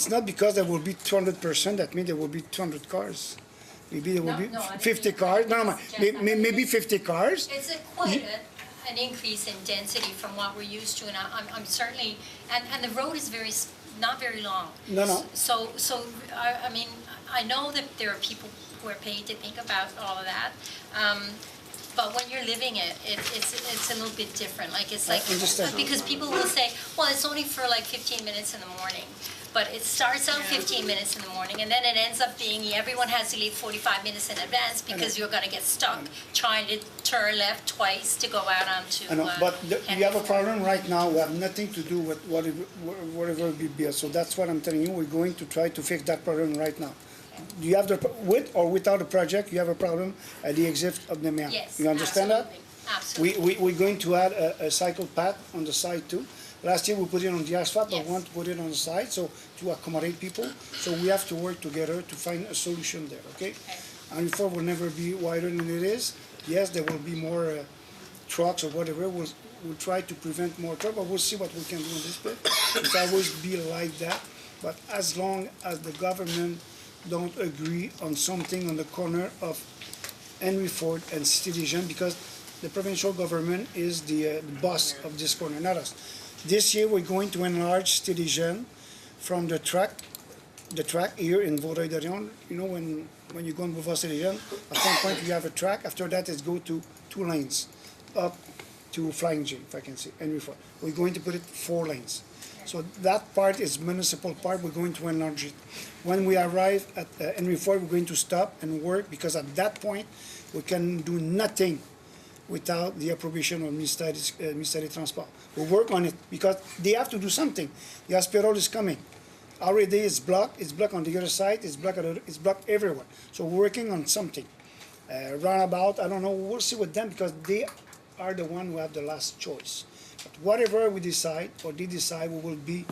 not because there will be 200%, that means there will be 200 cars. Maybe there will be 50 cars. No, maybe 50 cars. It's quite an increase in density from what we're used to, and I'm certainly, and the road is not very long. No. So I mean, I know that there are people who are paid to think about all of that. But when you're living it, it's a little bit different. Like, it's like, because people will say, well, it's only for like 15 minutes in the morning. But it starts out 15 minutes in the morning, and then it ends up being everyone has to leave 45 minutes in advance because you're going to get stuck trying to turn left twice to go out onto. I know, but we have a problem right now. We have nothing to do with whatever we build. So that's what I'm telling you. We're going to try to fix that problem right now. Do you have with or without a project? You have a problem at the exit of the Méandre. Yes, You understand absolutely. that? We're going to add a cycle path on the side too. Last year we put it on the asphalt, but we want to put it on the side so to accommodate people. So we have to work together to find a solution there. Okay? And before will never be wider than it is. Yes, there will be more trucks or whatever. We'll try to prevent more trouble, but we'll see what we can do in this bit. It's always be like that. But as long as the government don't agree on something on the corner of Henry Ford and Cité des Jeunes, because the provincial government is the boss of this corner, not us. This year we're going to enlarge Cité des Jeunes from the track here in Vaudreuil-Dorion. You know, when you go on Boulevard Cité des Jeunes, at some point you have a track. After that it's go to 2 lanes up to Flying J, if I can say, Henry Ford. We're going to put it 4 lanes. So that part is municipal part. We're going to enlarge it. When we arrive at Henry Ford, we're going to stop and work, because at that point we can do nothing without the approbation of Ministère des Transports. We'll work on it because they have to do something. The hospital is coming. Already it's blocked. It's blocked on the other side. It's blocked everywhere. So we're working on something. Roundabout, I don't know. We'll see with them because they are the one who have the last choice. But whatever we decide or they decide, we will be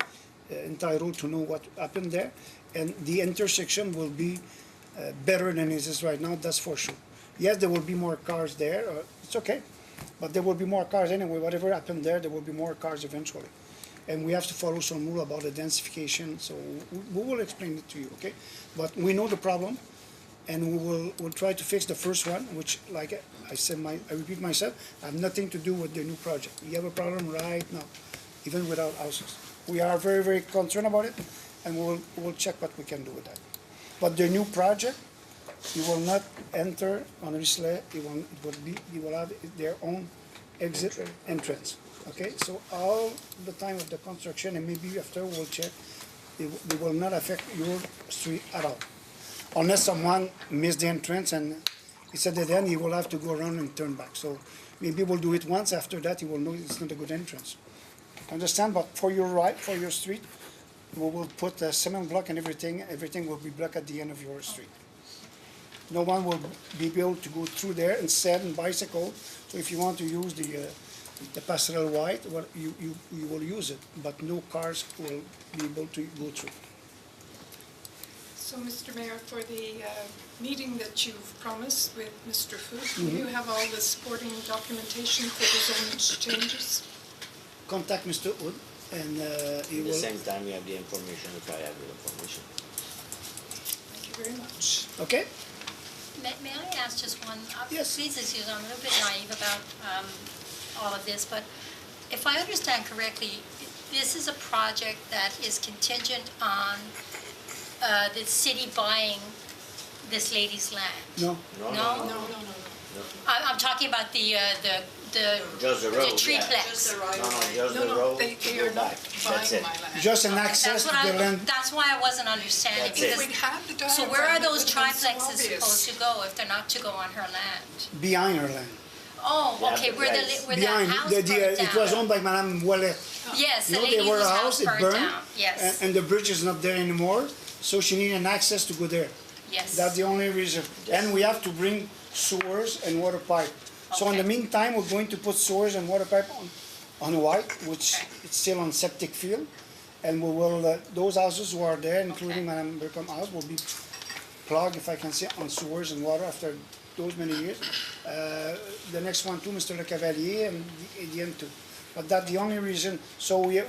entitled to know what happened there. And the intersection will be better than it is right now, that's for sure. Yes, there will be more cars there. It's okay. But there will be more cars anyway. Whatever happened there will be more cars eventually. And we have to follow some rule about the densification. So we will explain it to you, okay? But we know the problem, and we'll try to fix the first one, which, like I said, I repeat myself, have nothing to do with the new project. We have a problem right now, even without houses. We are very, very concerned about it, and we'll check what we can do with that. But the new project, you will not enter on Risley. You will have their own exit entrance. Okay, so all the time of the construction, and maybe after we'll check, they will not affect your street at all, unless someone missed the entrance and it's at the end, he will have to go around and turn back. So maybe we'll do it once. After that, he will know it's not a good entrance. Understand? But for your right, for your street, we will put a cement block and everything. Everything will be blocked at the end of your street. no one will be able to go through there instead in bicycle. So if you want to use the passerelle white, well, you will use it, but no cars will be able to go through. So, Mr. Mayor, for the meeting that you've promised with Mr. Food, will you have all the supporting documentation for the zoning changes? Contact Mr. Wood, and he At the will. same time, we have the information, if I have the information. Thank you very much. Okay? May I ask just one? Yes. Please excuse me, I'm a little bit naive about all of this, but if I understand correctly, this is a project that is contingent on the city buying this lady's land. No. No? No, no, no. I'm talking about the Just the road, tree yeah. plex. Just the right No, no, way. just No, the no, road, they go are not back. That's buying it. my land. Just an access to the land That's why I wasn't understanding. That's it. If we'd had the diagram, So where are it those would have been so triplexes obvious. supposed to go if they're not to go on her land? behind her land. Oh, Yeah, okay, but where right. the Behind, house the, burned it was down. owned by Madame Wallet. Yes, the No, lady they were whose a house house, it burned burned, down. Yes, and the bridge is not there anymore, so she needed an access to go there. yes. That's the only reason. And we have to bring sewers and water pipe. So in the Okay. meantime, we're going to put sewers and water pipe on white, which Okay. it's still on septic field. And we will, those houses who are there, including Okay. Madame Burkham house, will be plugged, if I can say, on sewers and water after those many years. The next one too, Mr. Le Cavalier, and the end too. But that's the only reason, so the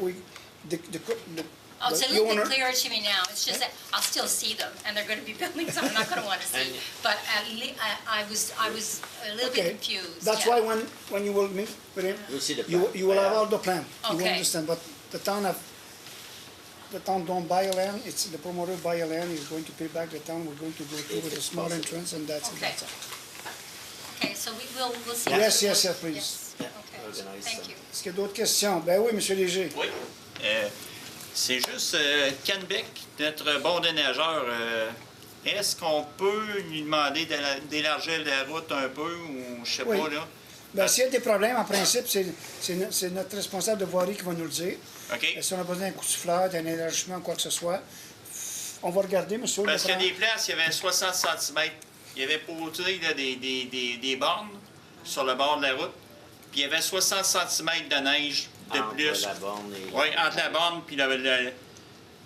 Oh, it's a the little owner- bit clearer to me now. It's just that I'll still see them, and they're going to be buildings I'm not going to want to see. But I was a little bit Okay. confused. That's yeah. why when you will meet with him, You'll see the you plan. you will have all the plan. You will Okay. understand, but the town don't buy a land, it's the promoter buy a land, he's going to pay back the town, we're going to go through If with a it's small possible. entrance, and that's it, Okay. that's all. Okay, so we'll see. Yes, yes, yes, please. Yes. Yeah, Okay. organize Thank them. you. Est-ce qu'il y a d'autres questions? Ben oui, Monsieur Léger. Oui. C'est juste Kenbeck, notre bon déneigeur. Est-ce qu'on peut lui demander d'élargir la route un peu ou je sais Oui. pas là? Ben, s'il y a des problèmes, en principe, c'est notre responsable de voirie qui va nous le dire. OK. Si on a besoin d'un coup de souffleur, d'un élargissement, quoi que ce soit, on va regarder, monsieur. Parce qu'il y a le des places, il y avait 60 cm. Il y avait posé là, des bornes sur le bord de la route. Puis il y avait 60 cm de neige de Entre plus. la borne et... Oui, entre la borne puis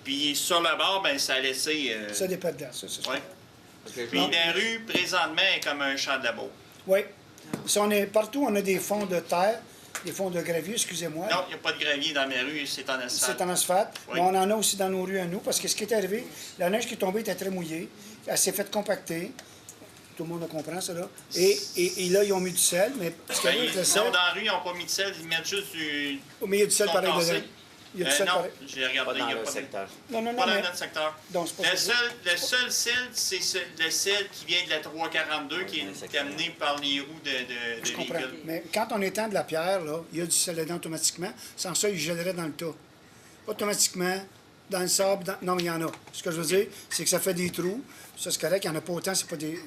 puis sur le bord, ben ça a laissé. Ça dépend de là, ça, c'est sûr. Oui. Ok, Puis la rue, présentement, est comme un champ de labour. Oui. Si on est, partout, on a des fonds de terre, des fonds de gravier, excusez-moi. Non, il n'y a pas de gravier dans mes rues, c'est en asphalte. C'est en asphalte. Oui. Mais on en a aussi dans nos rues à nous, parce que ce qui est arrivé, la neige qui est tombée était très mouillée. Elle s'est faite compacter. Tout le monde comprend ça, là. Et là, ils ont mis du sel, mais ce qu'il y a avec le sel, Non, dans la rue, ils n'ont pas mis de sel, ils mettent juste du. au milieu du sel, pareil concassé. dedans. Il y a du sel non, pareil. j'ai regardé, Pas il dans n'y a le pas de. secteur. Non, non, non, Pas dans mais... notre secteur. Donc, c'est pas Le ça. seul sel, c'est le sel qui vient de la 342, qui est amené par les roues de Je comprends. véhicules. Mais quand on étend de la pierre, là, il y a du sel dedans automatiquement. Sans ça, il gèlerait dans le tas. Automatiquement, dans le sable, non, mais il y en a. Ce que je veux dire, c'est que ça fait des trous. Ça, c'est correct. Il n'y en a pas autant. C'est pas, du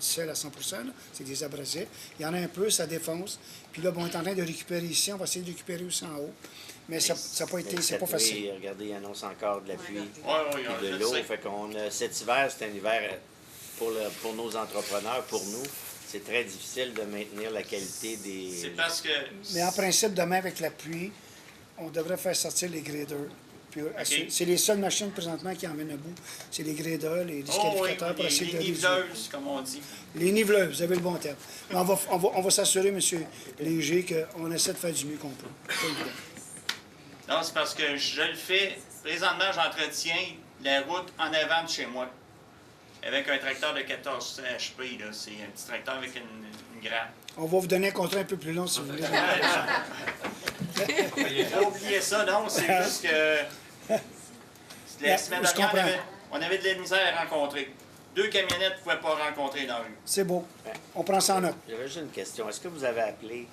sel à 100 là. C'est des abrasifs. Il y en a un peu, ça défonce. Puis là, bon, on est en train de récupérer ici. On va essayer de récupérer aussi en haut. Mais ça n'a pas été... C'est pas facile. Regardez, il annonce encore de la pluie Oui, et de l'eau. Fait qu'on cet hiver, c'est un hiver pour nos entrepreneurs, pour nous. C'est très difficile de maintenir la qualité des... C'est parce que. Mais en principe, demain, avec la pluie, on devrait faire sortir les graders. Puis, c'est les seules machines présentement qui emmènent à bout. C'est les graders, les disqualificateurs pour essayer de les réduire. niveleuses, comme on dit. Les niveleuses, vous avez le bon terme. Mais on va s'assurer, M. Léger, qu'on essaie de faire du mieux qu'on peut. Pas évident. Non, c'est parce que je le fais. Présentement, j'entretiens la route en avant de chez moi. Avec un tracteur de 14 HP, là. C'est un petit tracteur avec une grappe. On va vous donner un contrat un peu plus long si vous voulez. Faut oublier ça, non? C'est juste que la semaine je dernière, comprends. on avait de la misère à rencontrer. 2 camionnettes ne pouvaient pas rentrer dans la rue. C'est beau. On prend ça en note. J'avais juste une question. Est-ce que vous avez appelé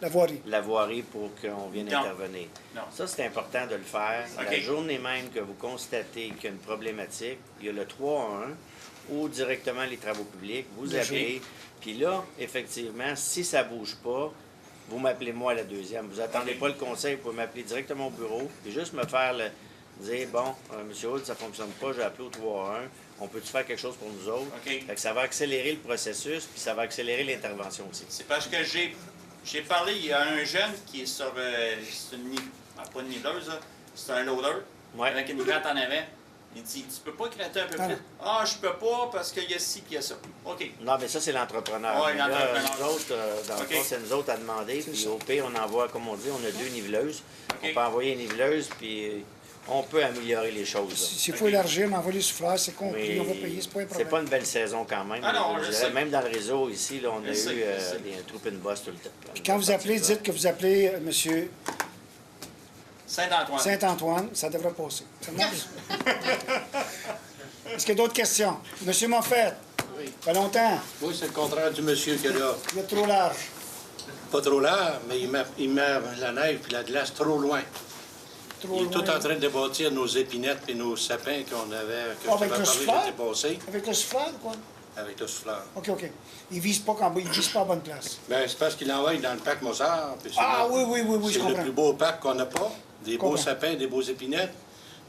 La voirie. la voirie pour qu'on vienne Non. intervenir? Non. Ça, c'est important de le faire. OK. La journée même que vous constatez qu'il y a une problématique, il y a le 311 ou directement les travaux publics, vous Léger. appelez. Puis là, effectivement, si ça ne bouge pas, vous m'appelez moi à la deuxième. Vous n'attendez pas le conseil, vous pouvez m'appeler directement au bureau et juste me faire dire, bon, M. Hoult, ça ne fonctionne pas, j'ai appelé au 311. on peut-tu faire quelque chose pour nous autres? OK. Fait que ça va accélérer le processus, puis ça va accélérer l'intervention aussi. C'est parce que j'ai parlé, il y a un jeune qui est sur c'est pas une niveuse, là, c'est un loader, avec une gratte en avant. Il dit, tu peux pas gratter un peu plus? Ah, je peux pas parce qu'il y a ci et il y a ça. OK. Non, mais ça, c'est l'entrepreneur. Oui, Mais là, l'entrepreneur. nous autres, dans le fond, c'est nous autres à demander. Puis au pire, on envoie, comme on dit, on a 2 niveleuses. On peut envoyer une niveleuse, puis on peut améliorer les choses. là. S'il faut élargir, m'envoyer les souffleurs, c'est compris, Mais on va payer, c'est pas un c'est problème. pas une belle saison quand même. Ah non, Je je dirais, sais. même dans le réseau ici, là, on a Je sais, eu je sais. des troupes and boss tout le temps. Puis quand vous appelez, dites que vous appelez M. Saint-Antoine. Saint-Antoine, ça devrait passer. Ça marche? Est-ce qu'il y a d'autres questions? Monsieur Moffett, pas longtemps. Oui, c'est le contraire du monsieur qui est là. Il est trop large. Pas trop large, mais il met la neige et la glace trop loin. Trop Il est loin. tout en train de débâtir nos épinettes et nos sapins qu'on avait, que je Avec t'avais le parlé souffleur? l'été passé, Avec le souffleur, quoi? avec le souffleur. OK, OK. Il vise pas qu'en bas, il vise pas à bonne place. Ben, c'est parce qu'il envoie dans le parc Mossard. puis c'est Ah, là- oui, je C'est le comprends. plus beau parc qu'on n'a pas. Des beaux Comprends. sapins, des beaux épinettes.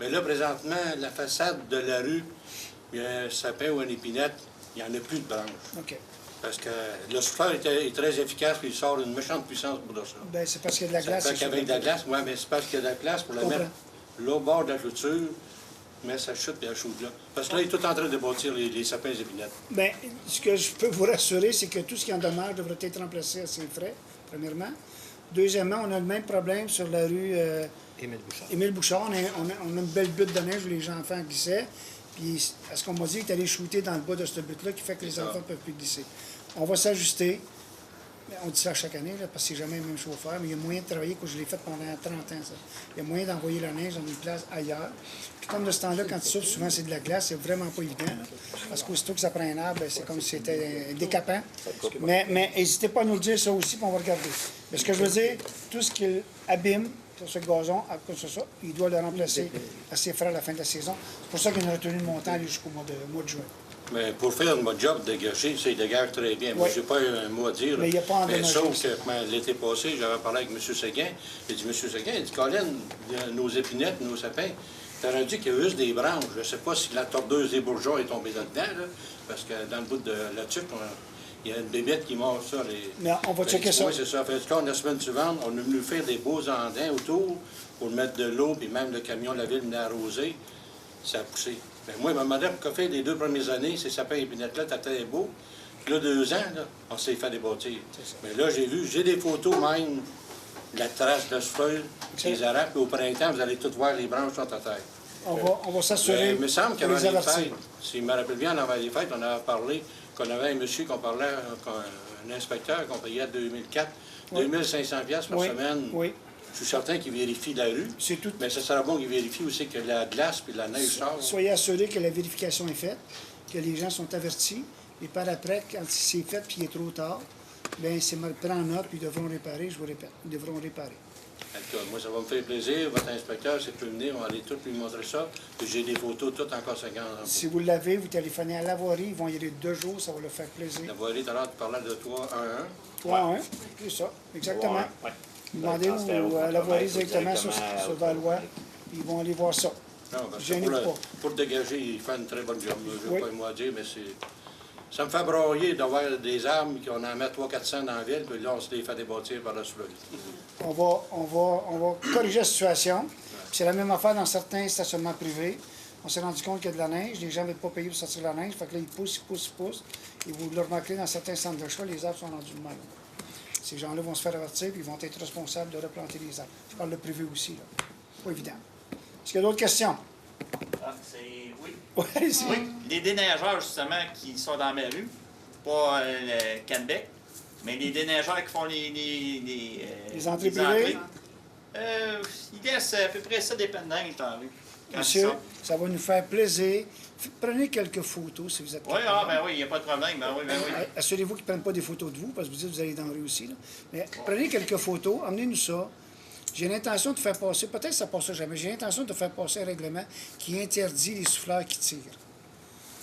Mais là, présentement, la façade de la rue, il y a un sapin ou une épinette, il n'y en a plus de branches. OK. Parce que le souffleur est très efficace, puis il sort une méchante puissance pour ça. Ben, c'est parce qu'il y a de la Ça glace. fait c'est qu'avec sûr. de la glace, oui, mais c'est parce qu'il y a de la glace pour la Comprends. mettre là au bord de la clôture, mais ça chute et elle chaude là. Parce que là, il est tout en train de bâtir les sapins et épinettes. Bien, ce que je peux vous rassurer, c'est que tout ce qui en demeure devrait être remplacé à ses frais, premièrement. Deuxièmement, on a le même problème sur la rue Émile Bouchard. On a une belle butte de neige où les enfants glissaient. Puis, à ce qu'on m'a dit, il est allé shooter dans le bas de cette butte-là qui fait que les enfants ne peuvent plus glisser. On va s'ajuster. On dit ça chaque année, là, parce que c'est jamais le même chauffeur, mais il y a moyen de travailler, que je l'ai fait pendant 30 ans, ça. Il y a moyen d'envoyer la neige dans une place ailleurs. Puis comme de ce temps-là, quand tu souffles, souvent c'est de la glace, c'est vraiment pas évident. Là, parce qu'aussitôt que ça prend un arbre, ben, c'est comme si c'était décapant. Mais n'hésitez pas à nous le dire ça aussi, puis on va regarder. Mais ce que je veux dire, tout ce qui abîme sur ce gazon, à cause de ça, il doit le remplacer à ses frais à la fin de la saison. C'est pour ça qu'il y a une retenue de montant aller jusqu'au mois de juin. Mais pour faire mon job dégager, ça, il dégage très bien. Moi, Oui. j'ai pas un mot à dire. Mais il y a pas Mais endommagé sauf ça. que l'été passé, j'avais parlé avec M. Séguin. Il dit, M. Séguin, il dit, Colin, nos épinettes, nos sapins, t'as rendu qu'il y a juste des branches. Je sais pas si la tordeuse des bourgeons est tombée là-dedans, là, parce que dans le bout de la tuque, il y a une bébête qui mange ça. Mais on va checker ça. Oui, c'est ça. Fait que la semaine suivante, on est venu faire des beaux andins autour pour mettre de l'eau, puis même le camion de la ville venait arroser. Ça a poussé. Ben moi, il m'a demandé pourquoi faire les 2 premières années, ces sapins et épinettes-là, t'étais beau. Puis là, 2 ans, là, on s'est fait débâtir. Mais là, j'ai des photos même de la trace de feuilles, des arabes, puis au printemps, vous allez toutes voir les branches sont à terre. On va s'assurer. Il me semble de qu'avant les les avertir. fêtes, si je me rappelle bien, avant les fêtes, on avait parlé qu'on avait un monsieur qu'on parlait, un inspecteur qu'on payait à 2004, Oui. 2500 pièces par Oui, semaine. oui. Je suis certain qu'il vérifie la rue. C'est tout. Mais ce sera bon qu'il vérifie aussi que la glace puis la neige sort. Soyez assurés que la vérification est faite, que les gens sont avertis, et par après, quand c'est fait puis il est trop tard, bien, c'est mal pris en note, puis ils devront réparer, je vous répète, ils devront réparer. En tout cas, moi, ça va me faire plaisir. Votre inspecteur, s'il peut venir, on va aller tout lui montrer ça. Puis j'ai des photos toutes en conséquence. Si vous l'avez, vous téléphonez à l'avoirie, ils vont y aller 2 jours, ça va leur faire plaisir. La voirie, tout à l'heure, tu parlais de 3-1-1. 3-1, c'est ça, exactement. Ouais. Demandez Transfert au à l'avoirie contremaître, directement sur directement Valois, puis ils vont aller voir ça. Non, parce que Gênez-vous pas. pour le dégager, il fait une très bonne job. Je n'ai Oui. pas un mot à dire, mais ça me fait broyer d'avoir des armes qu'on en met 300-400 dans la ville, puis là, on se les fait débâtir par la souleur. On va corriger la situation. Puis c'est la même affaire dans certains stationnements privés. On s'est rendu compte qu'il y a de la neige. Les gens ne veulent pas payer pour sortir la neige. Fait que là, ils poussent. Et vous le remarquerez dans certains centres d'achat, les arbres sont rendus de même. Ces gens-là vont se faire avertir puis ils vont être responsables de replanter les arbres. Je parle de privé aussi, là. Pas évident. Est-ce qu'il y a d'autres questions? Ah, c'est... Oui. Oui, c'est... Oui. Les déneigeurs, justement, qui sont dans ma rue, pas le Canbec, mais les déneigeurs qui font Les entrées privées? Ils laissent à peu près ça des pendanges dans la rue. Quand Monsieur, ils sortent. ça va nous faire plaisir. Prenez quelques photos si vous êtes Oui, capable. ben oui, il n'y a pas de problème. Ben oui. Assurez-vous qu'ils ne prennent pas des photos de vous, parce que vous dites que vous allez dans la rue aussi. Là. Mais prenez quelques photos, emmenez-nous ça. J'ai l'intention de faire passer, peut-être que ça ne passera jamais, j'ai l'intention de faire passer un règlement qui interdit les souffleurs qui tirent.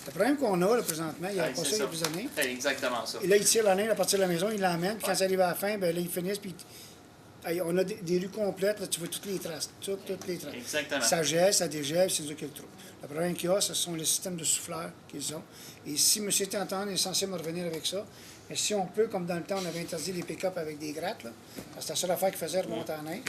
Le problème qu'on a là, présentement, il y a Ouais, pas c'est ça il y a ça. plusieurs années. C'est exactement ça. Et là, ils tirent la neige à partir de la maison, ils l'emmènent, puis quand ça arrive à la fin, ben là, ils finissent, puis Hey, on a des rues complètes, là, tu vois toutes les traces. Toutes les traces. Exactement. Ça gèle, ça dégèle, c'est eux qui le trouvent. Le problème qu'il y a, ce sont les systèmes de souffleurs qu'ils ont. Et si M. Tantan est censé me revenir avec ça, mais si on peut, comme dans le temps, on avait interdit les pick-up avec des grattes, là, parce que c'était la seule affaire qui faisait remonter en neige.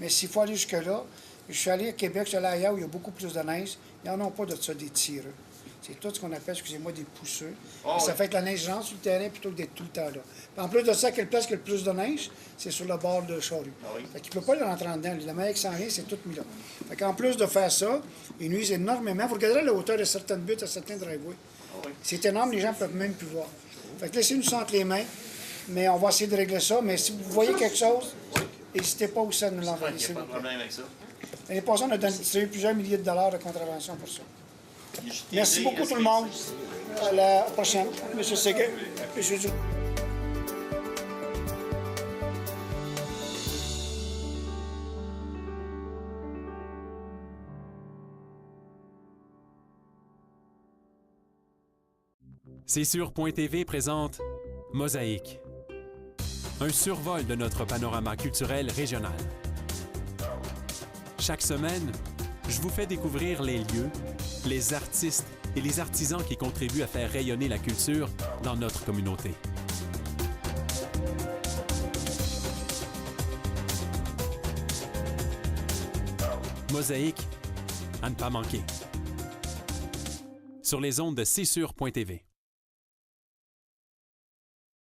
Mais s'il faut aller jusque-là, je suis allé à Québec, je suis allé ailleurs où il y a beaucoup plus de neige. Ils n'en ont pas de ça, des tireux. C'est tout ce qu'on appelle, excusez-moi, des pousseux. Oh, ça oui. fait que la neige rentre sur le terrain plutôt que d'être tout le temps là. Puis en plus de ça, quelle place qui a le plus de neige, c'est sur le bord de Charrue. Ah oui. Fait qu'il ne peut pas le rentrer en dedans. La manière qui s'en vient, c'est tout mis là. Fait qu'en plus de faire ça, ils nuisent énormément. Vous regarderez la hauteur de certaines buttes à certains driveways. Ah oui. C'est énorme, les gens ne peuvent même plus voir. Fait que laissez-nous entre les mains, mais on va essayer de régler ça. Mais si vous voyez quelque chose, n'hésitez pas aussi à nous l'envoyer. Il n'y a pas de problème avec ça. L'année passée, on a distribué plusieurs milliers de dollars de contraventions pour ça. Merci JTZ, beaucoup tout le monde. À la prochaine. M. Séguin. M. Dupont. C'est sur.tv présente Mosaïque, un survol de notre panorama culturel régional. Chaque semaine, je vous fais découvrir les lieux, les artistes et les artisans qui contribuent à faire rayonner la culture dans notre communauté. Mosaïque, à ne pas manquer. Sur les ondes de C'est sur.tv.